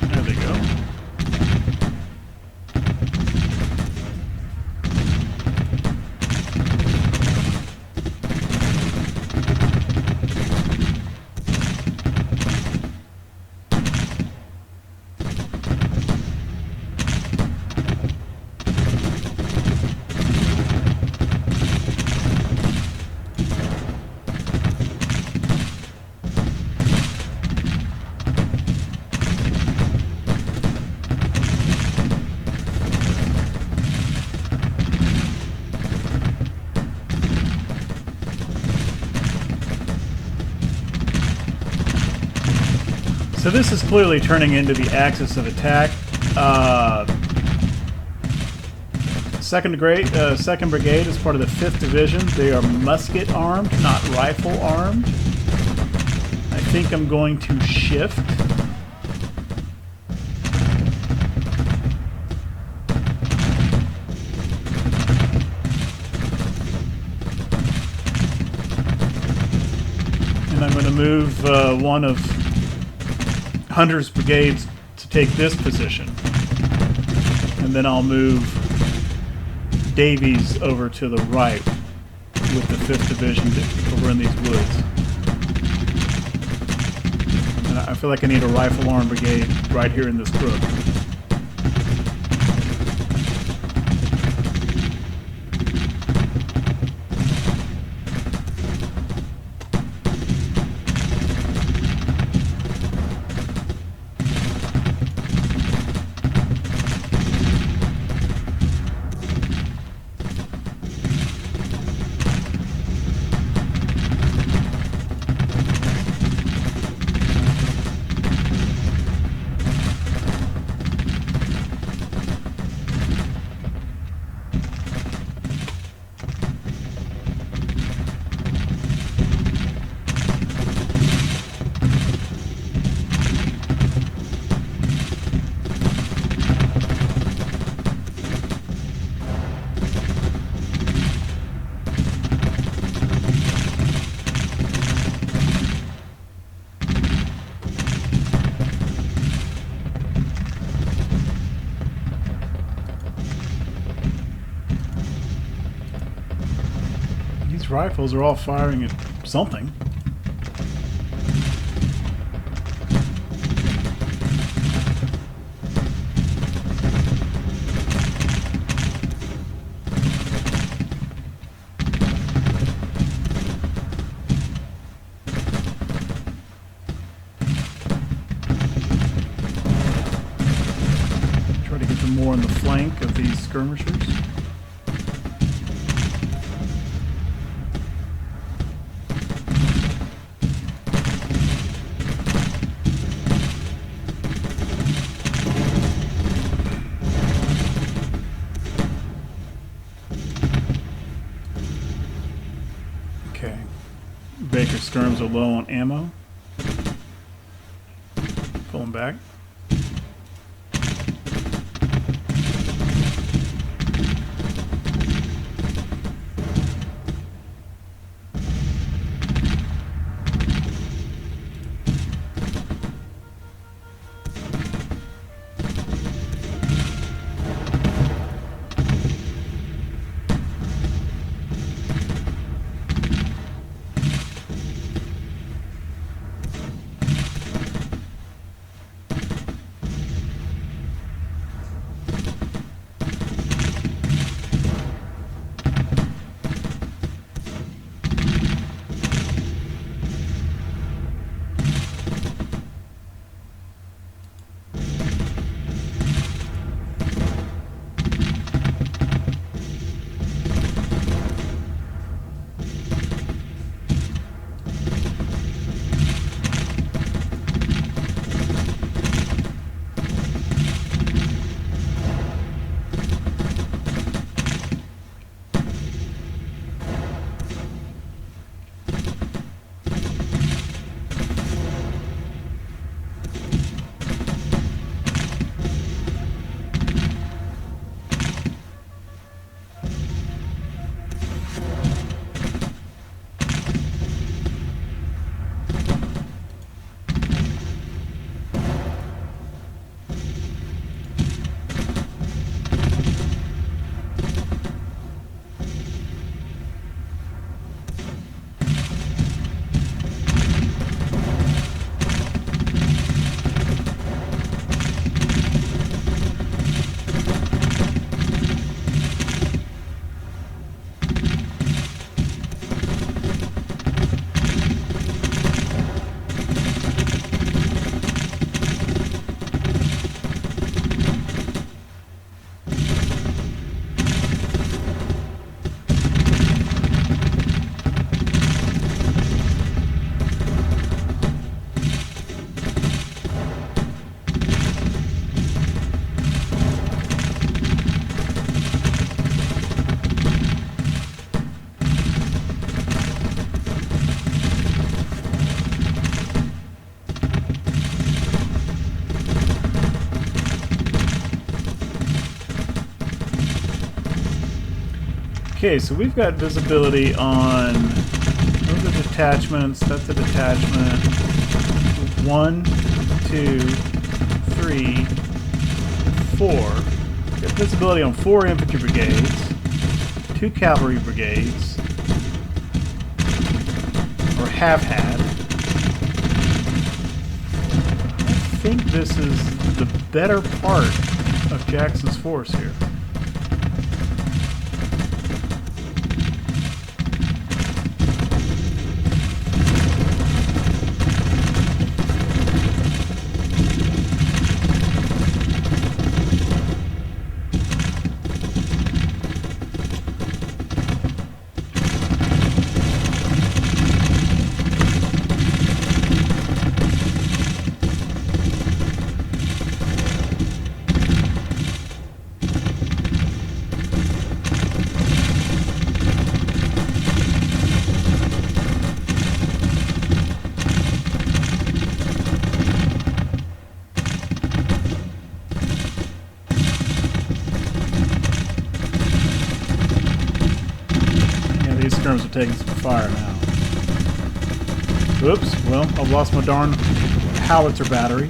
There they go. So this is clearly turning into the axis of attack. Second Brigade is part of the 5th Division. They are musket armed, not rifle armed. I think I'm going to shift. And I'm going to move one of Hunter's brigades to take this position, and then I'll move Davies over to the right with the 5th Division over in these woods. And I feel like I need a rifle arm brigade right here in this crook. These rifles are all firing at something. Try to get them more on the flank of these skirmishers. Okay. Baker skirms are low on ammo. Pulling back. Okay, so we've got visibility on those are detachments. That's a detachment. 1, 2, 3, 4. We've got visibility on 4 infantry brigades, 2 cavalry brigades, or have had, think this is the better part of Jackson's force here. Skirms are taking some fire now. Oops, well, I've lost my darn howitzer battery.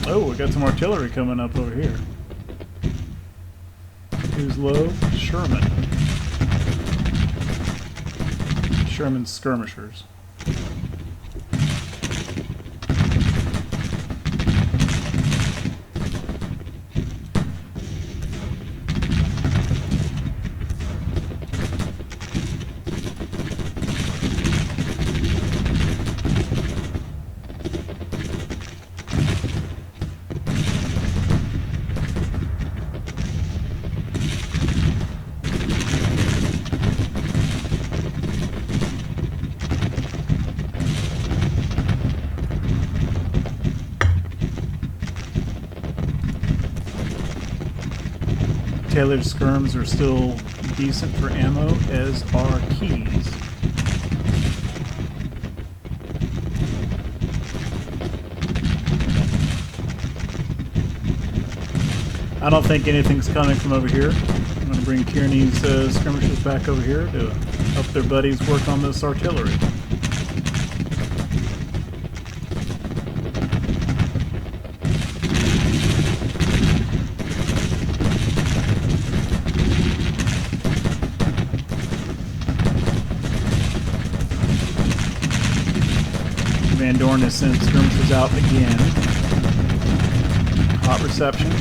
Oh, we got some artillery coming up over here. Who's low? Sherman. Sherman's skirmishers. Tailored skirms are still decent for ammo, as are keys. I don't think anything's coming from over here. I'm going to bring Kearney's skirmishers back over here to help their buddies work on this artillery. Van Dorn has sent skirmishers out again. Hot reception.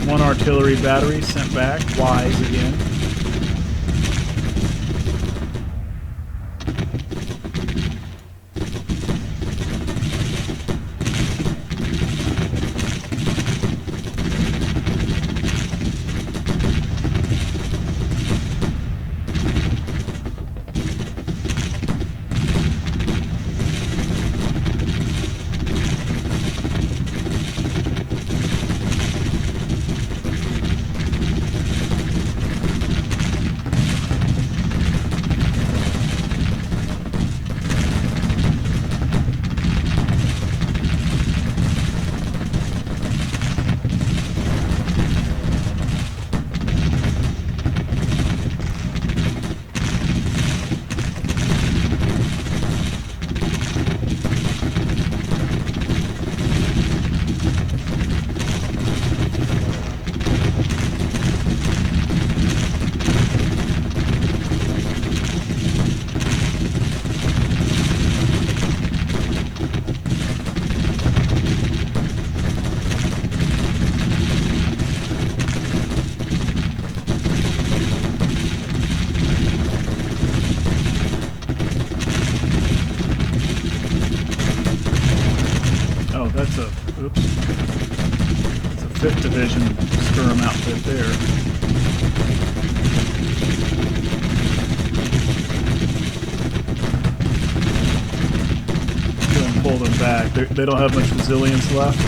One artillery battery sent back, wise again. Oops. It's a 5th Division skirm outfit there. Go ahead and pull them back. They don't have much resilience left.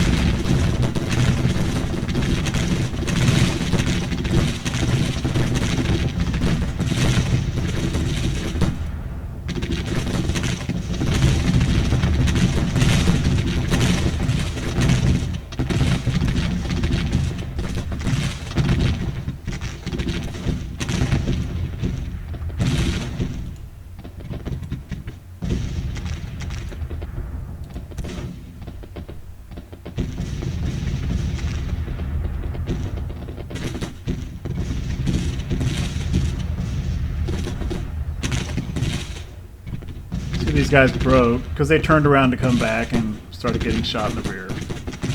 These guys broke because they turned around to come back and started getting shot in the rear.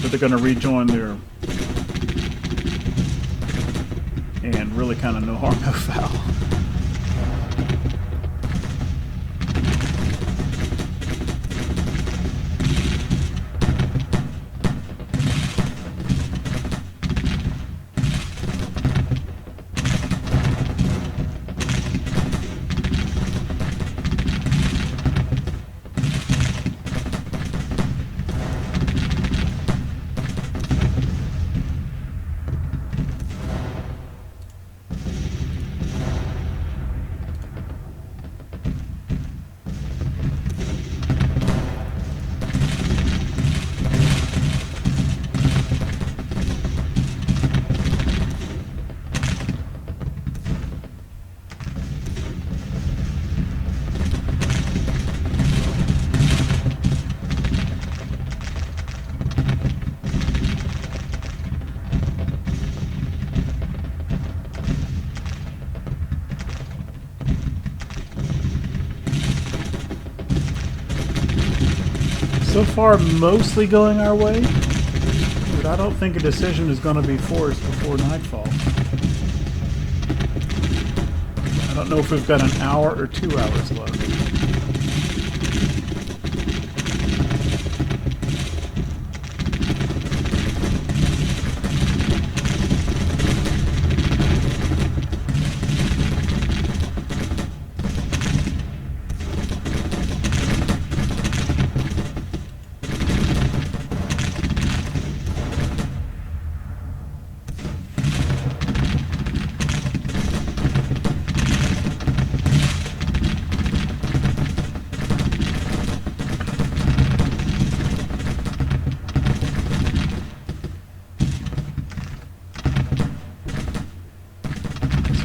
But they're going to rejoin their... and really kind of no harm, no foul. So far, mostly going our way, but I don't think a decision is going to be forced before nightfall. I don't know if we've got an hour or 2 hours left.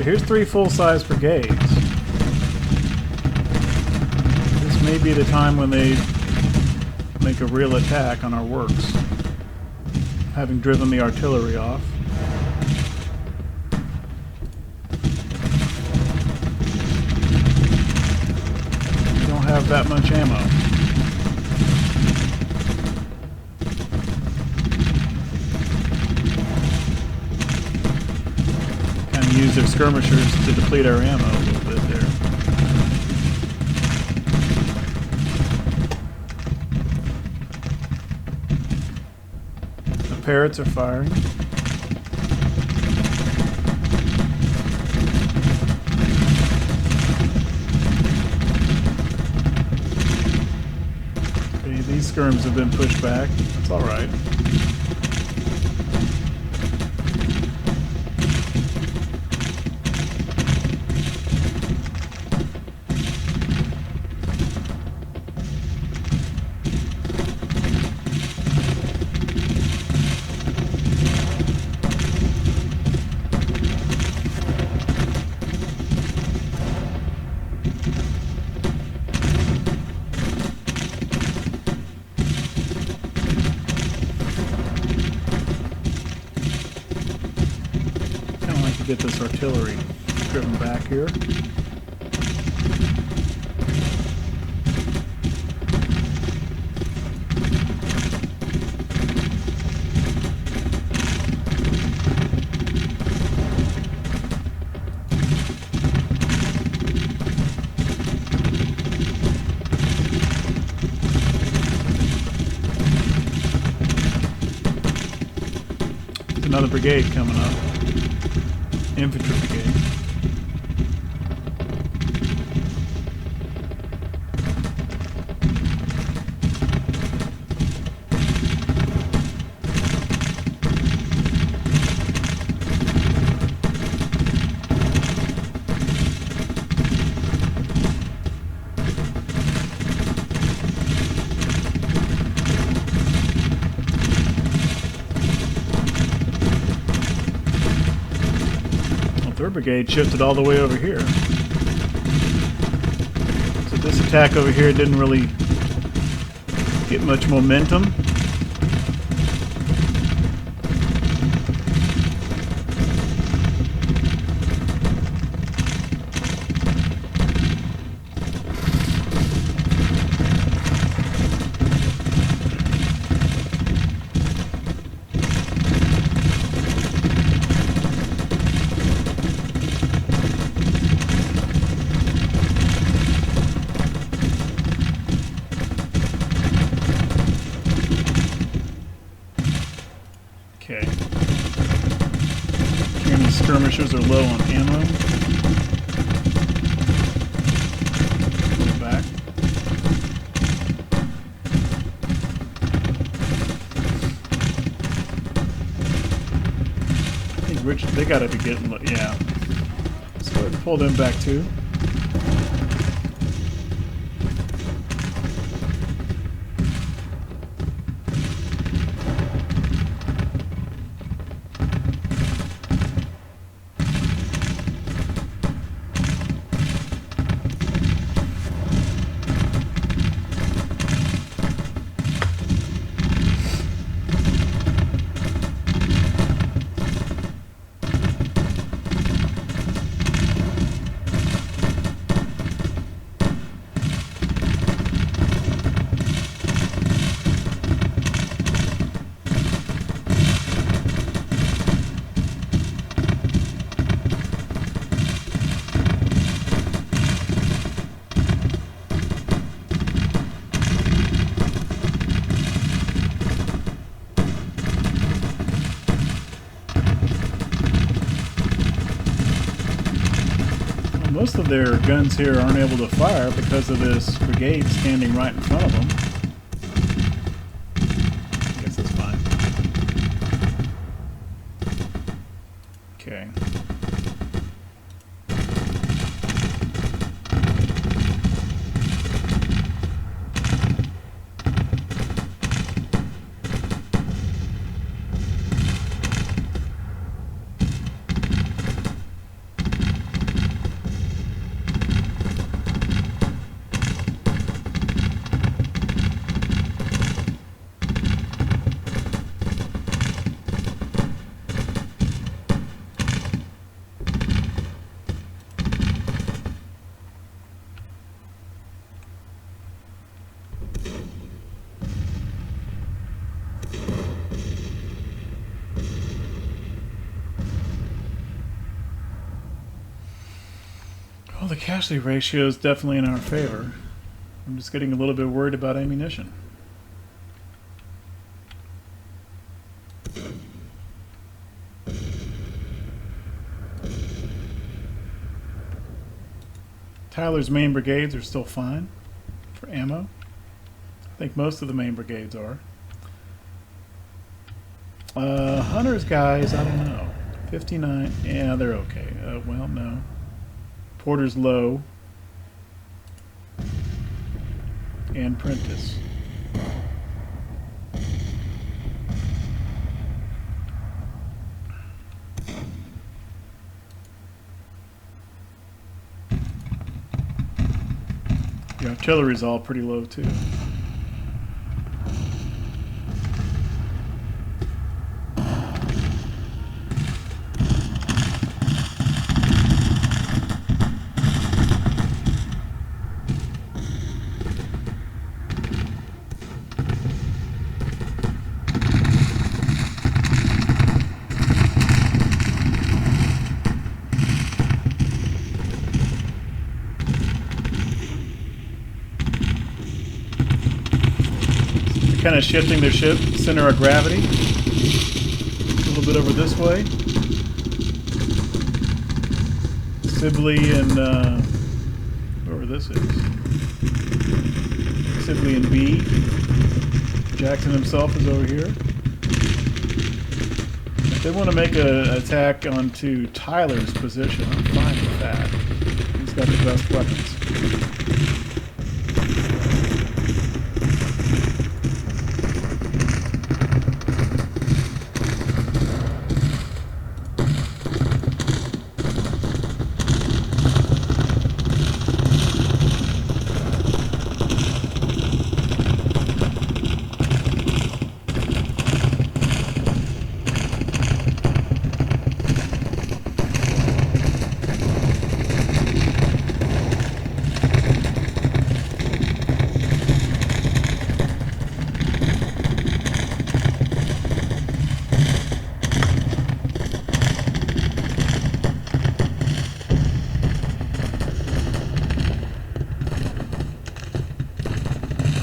Here's 3 full-size brigades. This may be the time when they make a real attack on our works, having driven the artillery off. We don't have that much ammo. Use their skirmishers to deplete our ammo a little bit there. The parrots are firing. Okay, these skirms have been pushed back. That's all right. Get this artillery driven back here. another brigade coming up. Infantry brigade. Third brigade shifted all the way over here. So this attack over here didn't really get much momentum. Okay. Enemy skirmishers are low on ammo. Go back. I think Richard, they gotta be getting, yeah. Let's go ahead and pull them back too. Most of their guns here aren't able to fire because of this brigade standing right in front of them. I guess that's fine. Okay. Well, the casualty ratio is definitely in our favor. I'm just getting a little bit worried about ammunition. Tyler's main brigades are still fine for ammo. I think most of the main brigades are. Hunter's guys, I don't know. 59, yeah, they're okay. Well, no. Porter's low. And Prentice. The artillery's all pretty low too. Kind of shifting their ship center of gravity a little bit over this way. Sibley and whoever this is. Sibley and B. Jackson himself is over here. If they want to make an attack onto Tyler's position, I'm fine with that. He's got the best weapons.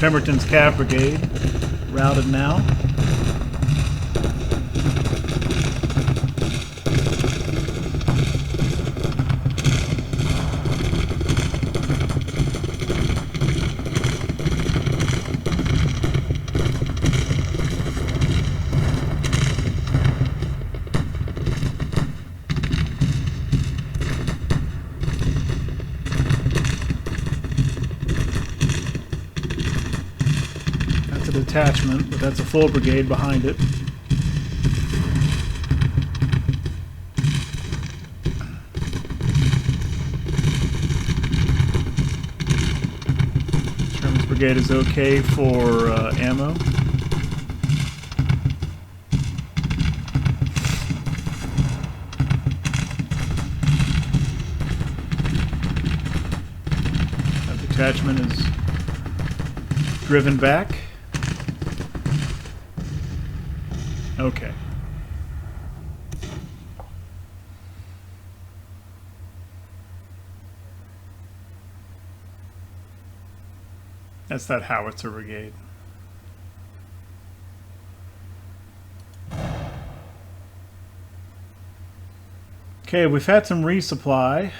Pemberton's Cav Brigade, routed now. Detachment, but that's a full brigade behind it. Sherman's brigade is okay for ammo. That detachment is driven back. Okay. That's that howitzer brigade. Okay, we've had some resupply.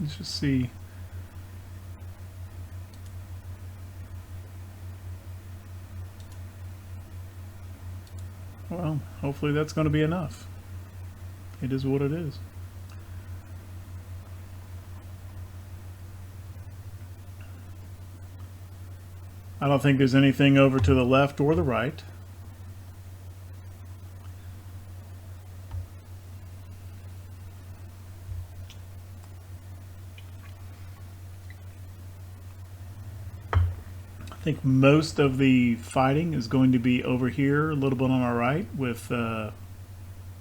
Let's just see. Well, hopefully that's going to be enough. It is what it is. I don't think there's anything over to the left or the right. I think most of the fighting is going to be over here, a little bit on our right, with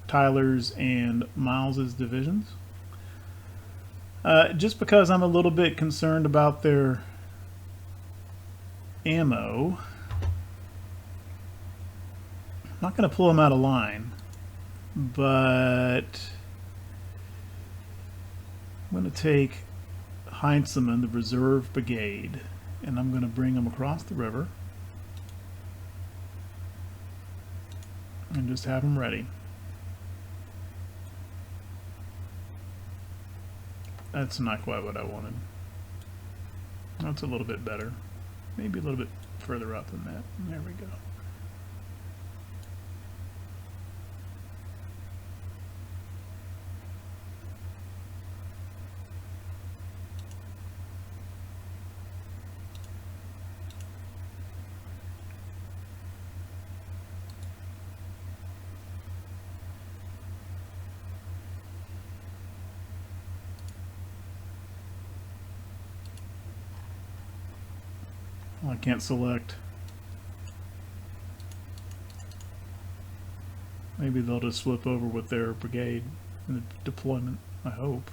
Tyler's and Miles's divisions. Just because I'm a little bit concerned about their ammo, I'm not going to pull them out of line, but I'm going to take Heinzelman, the reserve brigade, and I'm going to bring them across the river and just have them ready. That's not quite what I wanted. That's a little bit better. Maybe a little bit further up than that. There we go. Well, I can't select. Maybe they'll just flip over with their brigade in the deployment, I hope.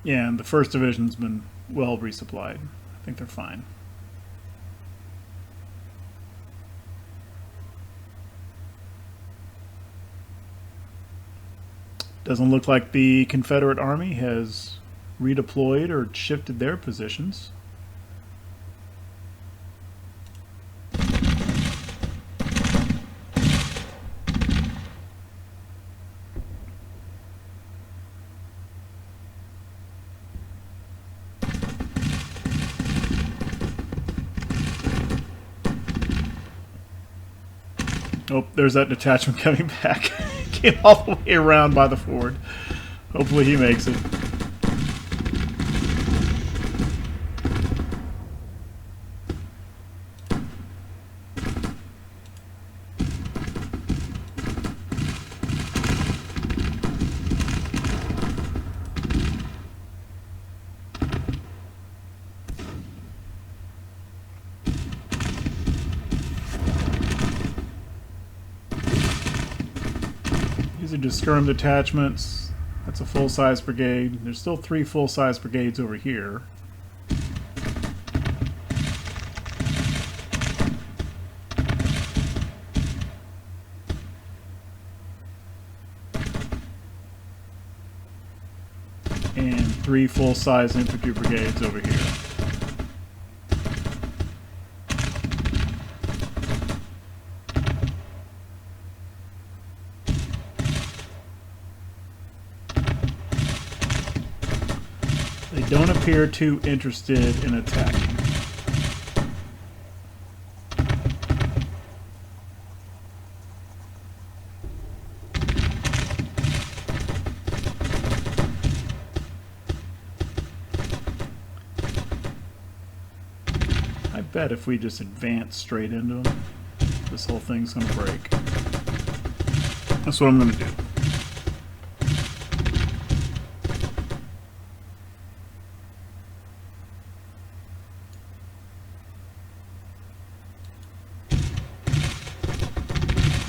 Yeah, and the 1st Division's been well resupplied. I think they're fine. Doesn't look like the Confederate Army has redeployed or shifted their positions. Oh, there's that detachment coming back. Came all the way around by the ford. Hopefully he makes it. These are just skirm detachments. That's a full-size brigade. There's still 3 full-size brigades over here. And 3 full-size infantry brigades over here. They don't appear too interested in attacking. I bet if we just advance straight into them, this whole thing's going to break. That's what I'm going to do.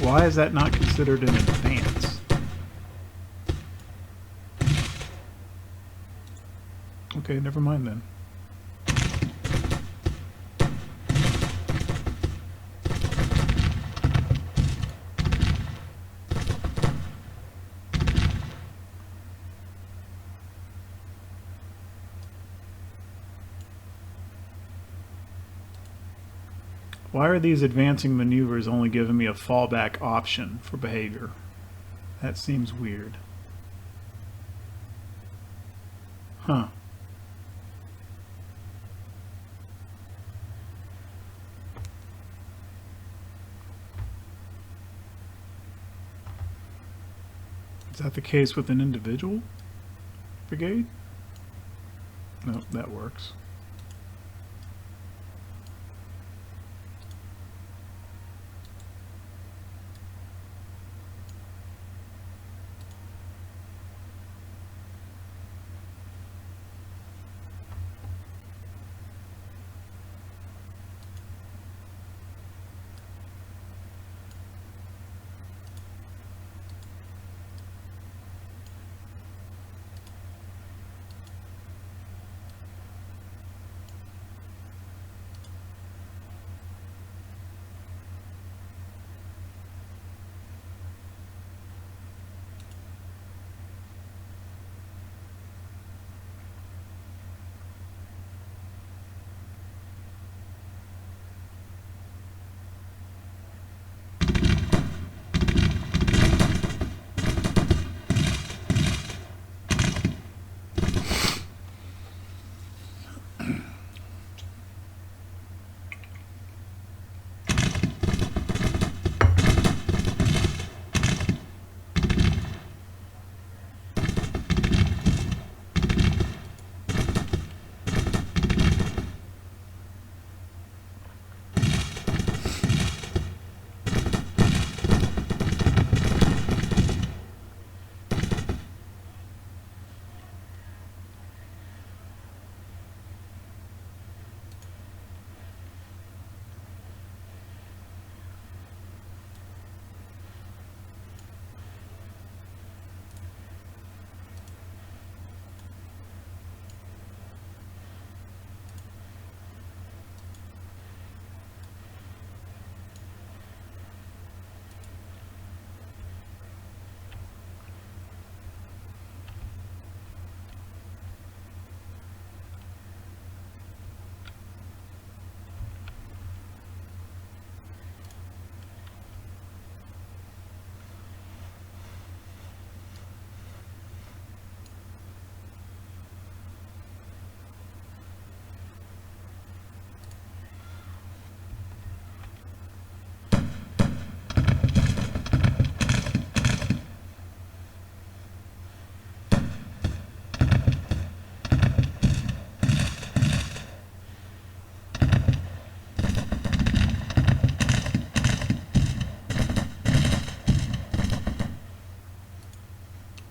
Why is that not considered an advance? Okay, never mind then. Why are these advancing maneuvers only giving me a fallback option for behavior? That seems weird. Huh. Is that the case with an individual brigade? Nope, that works.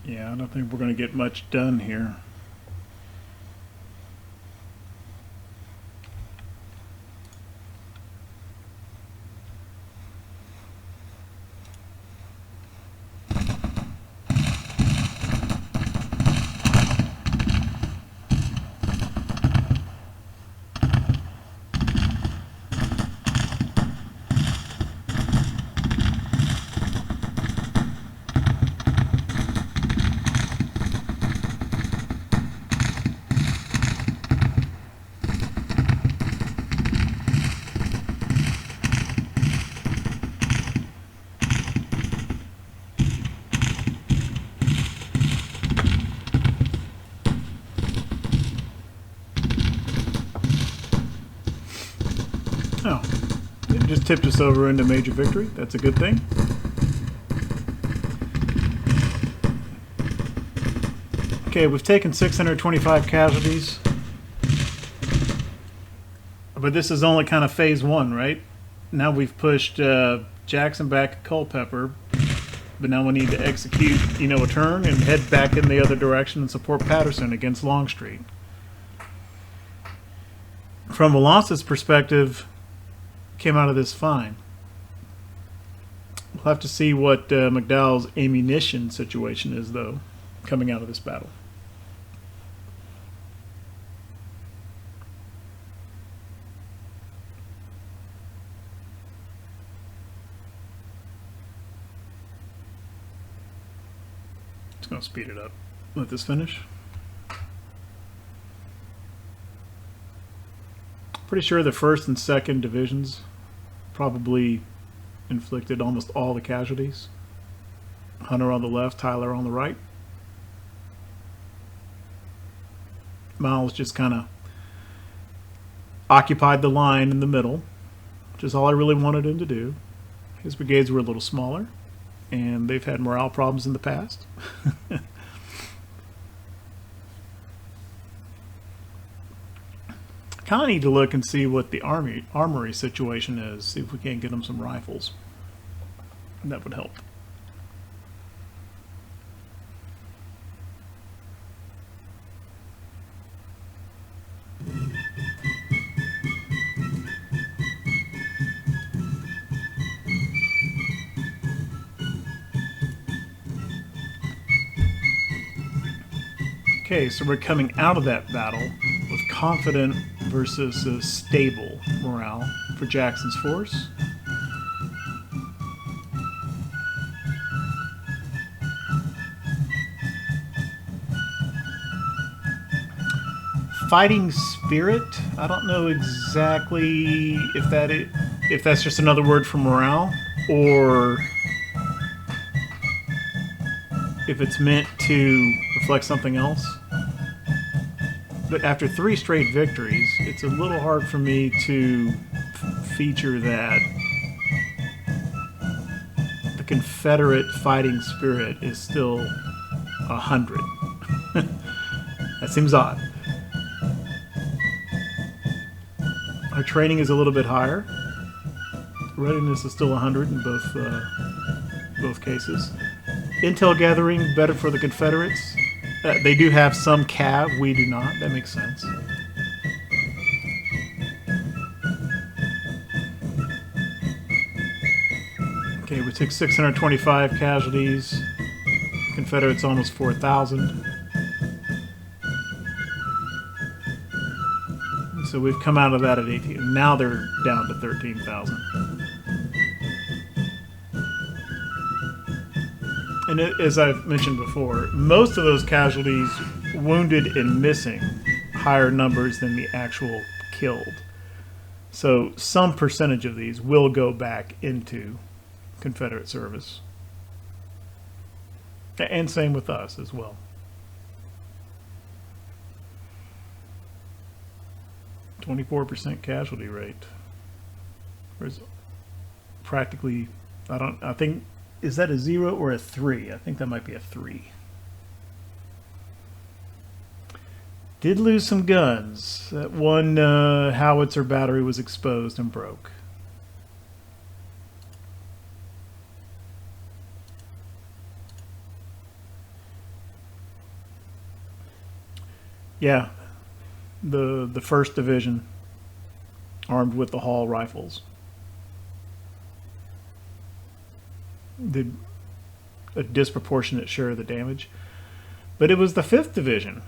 Yeah, I don't think we're going to get much done here. Oh, it just tipped us over into major victory. That's a good thing. Okay, we've taken 625 casualties. But this is only kind of phase one, right? Now we've pushed Jackson back at Culpeper. But now we need to execute, a turn and head back in the other direction and support Patterson against Longstreet. From Wallace's perspective, came out of this fine. We'll have to see what McDowell's ammunition situation is, though, coming out of this battle. Just going to speed it up. Let this finish. Pretty sure the 1st and 2nd divisions probably inflicted almost all the casualties. Hunter on the left, Tyler on the right. Miles just kind of occupied the line in the middle, which is all I really wanted him to do. His brigades were a little smaller, and they've had morale problems in the past. Kind of need to look and see what the armory situation is. See if we can't get them some rifles. That would help. Okay, so we're coming out of that battle with confident versus stable morale for Jackson's force. Fighting spirit, I don't know exactly if that's just another word for morale or if it's meant to reflect something else. But after 3 straight victories, it's a little hard for me to feature that the Confederate fighting spirit is still 100. That seems odd. Our training is a little bit higher. Readiness is still 100 in both cases. Intel gathering better for the Confederates. They do have some cav, we do not. That makes sense. Okay, we took 625 casualties. Confederates almost 4,000. So we've come out of that at 18. Now they're down to 13,000. And as I've mentioned before, most of those casualties wounded and missing higher numbers than the actual killed. So some percentage of these will go back into Confederate service. And same with us as well. 24% casualty rate. Whereas practically, I think, is that a 0 or a 3? I think that might be a 3. Did lose some guns. That one howitzer battery was exposed and broke. Yeah, the first division, armed with the Hall rifles, did a disproportionate share of the damage. But it was the 5th Division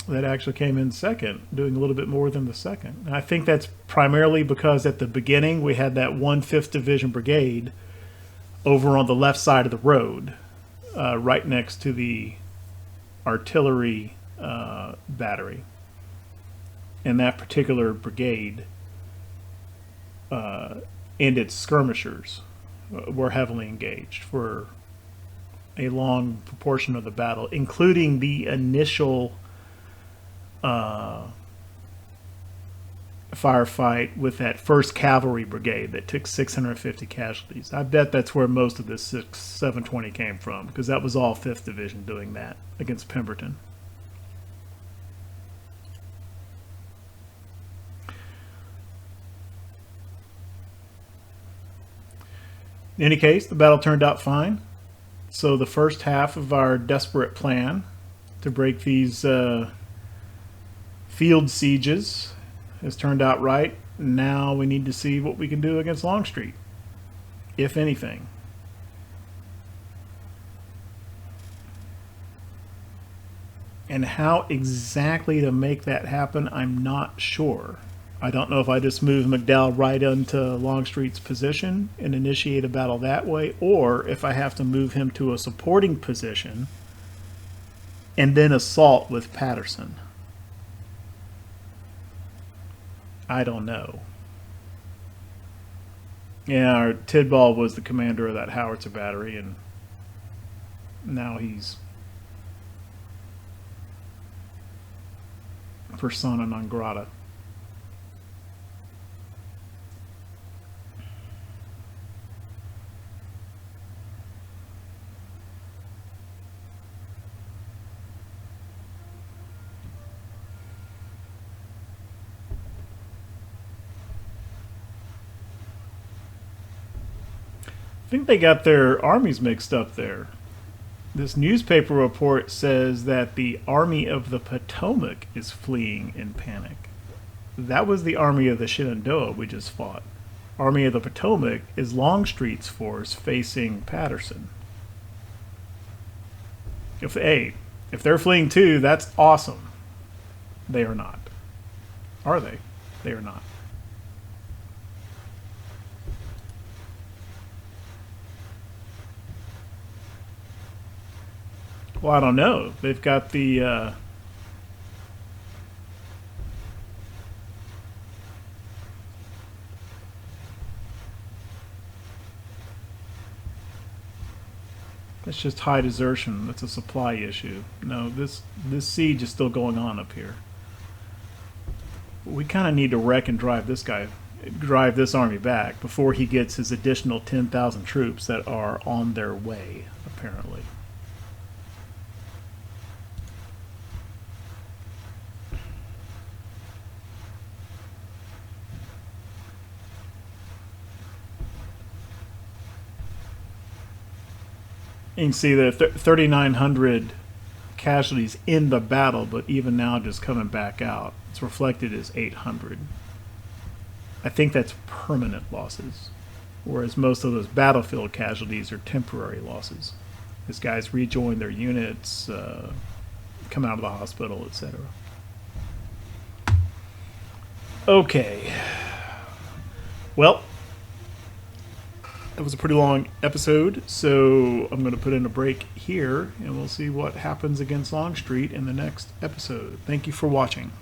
that actually came in second, doing a little bit more than the second. And I think that's primarily because at the beginning we had that 1/5 Division brigade over on the left side of the road, right next to the artillery battery. And that particular brigade and its skirmishers were heavily engaged for a long proportion of the battle, including the initial firefight with that 1st Cavalry Brigade that took 650 casualties. I bet that's where most of this 720 came from, because that was all 5th Division doing that against Pemberton. In any case, the battle turned out fine. So the first half of our desperate plan to break these field sieges has turned out right. Now we need to see what we can do against Longstreet, if anything. And how exactly to make that happen, I'm not sure. I don't know if I just move McDowell right into Longstreet's position and initiate a battle that way, or if I have to move him to a supporting position and then assault with Patterson. I don't know. Yeah, our Tidball was the commander of that howitzer battery, and now he's persona non grata. I think they got their armies mixed up there. This newspaper report says that the Army of the Potomac is fleeing in panic. That was the Army of the Shenandoah we just fought. Army of the Potomac is Longstreet's force facing Patterson. If they're fleeing too, that's awesome. They are not. Are they? They are not. Well, I don't know. They've got the that's just high desertion. That's a supply issue. No, this siege is still going on up here. We kind of need to wreck and drive this army back before he gets his additional 10,000 troops that are on their way, apparently. You can see that 3,900 casualties in the battle, but even now just coming back out, it's reflected as 800. I think that's permanent losses, whereas most of those battlefield casualties are temporary losses. These guys rejoin their units, come out of the hospital, etc. Okay. Well, that was a pretty long episode, so I'm going to put in a break here, and we'll see what happens against Longstreet in the next episode. Thank you for watching.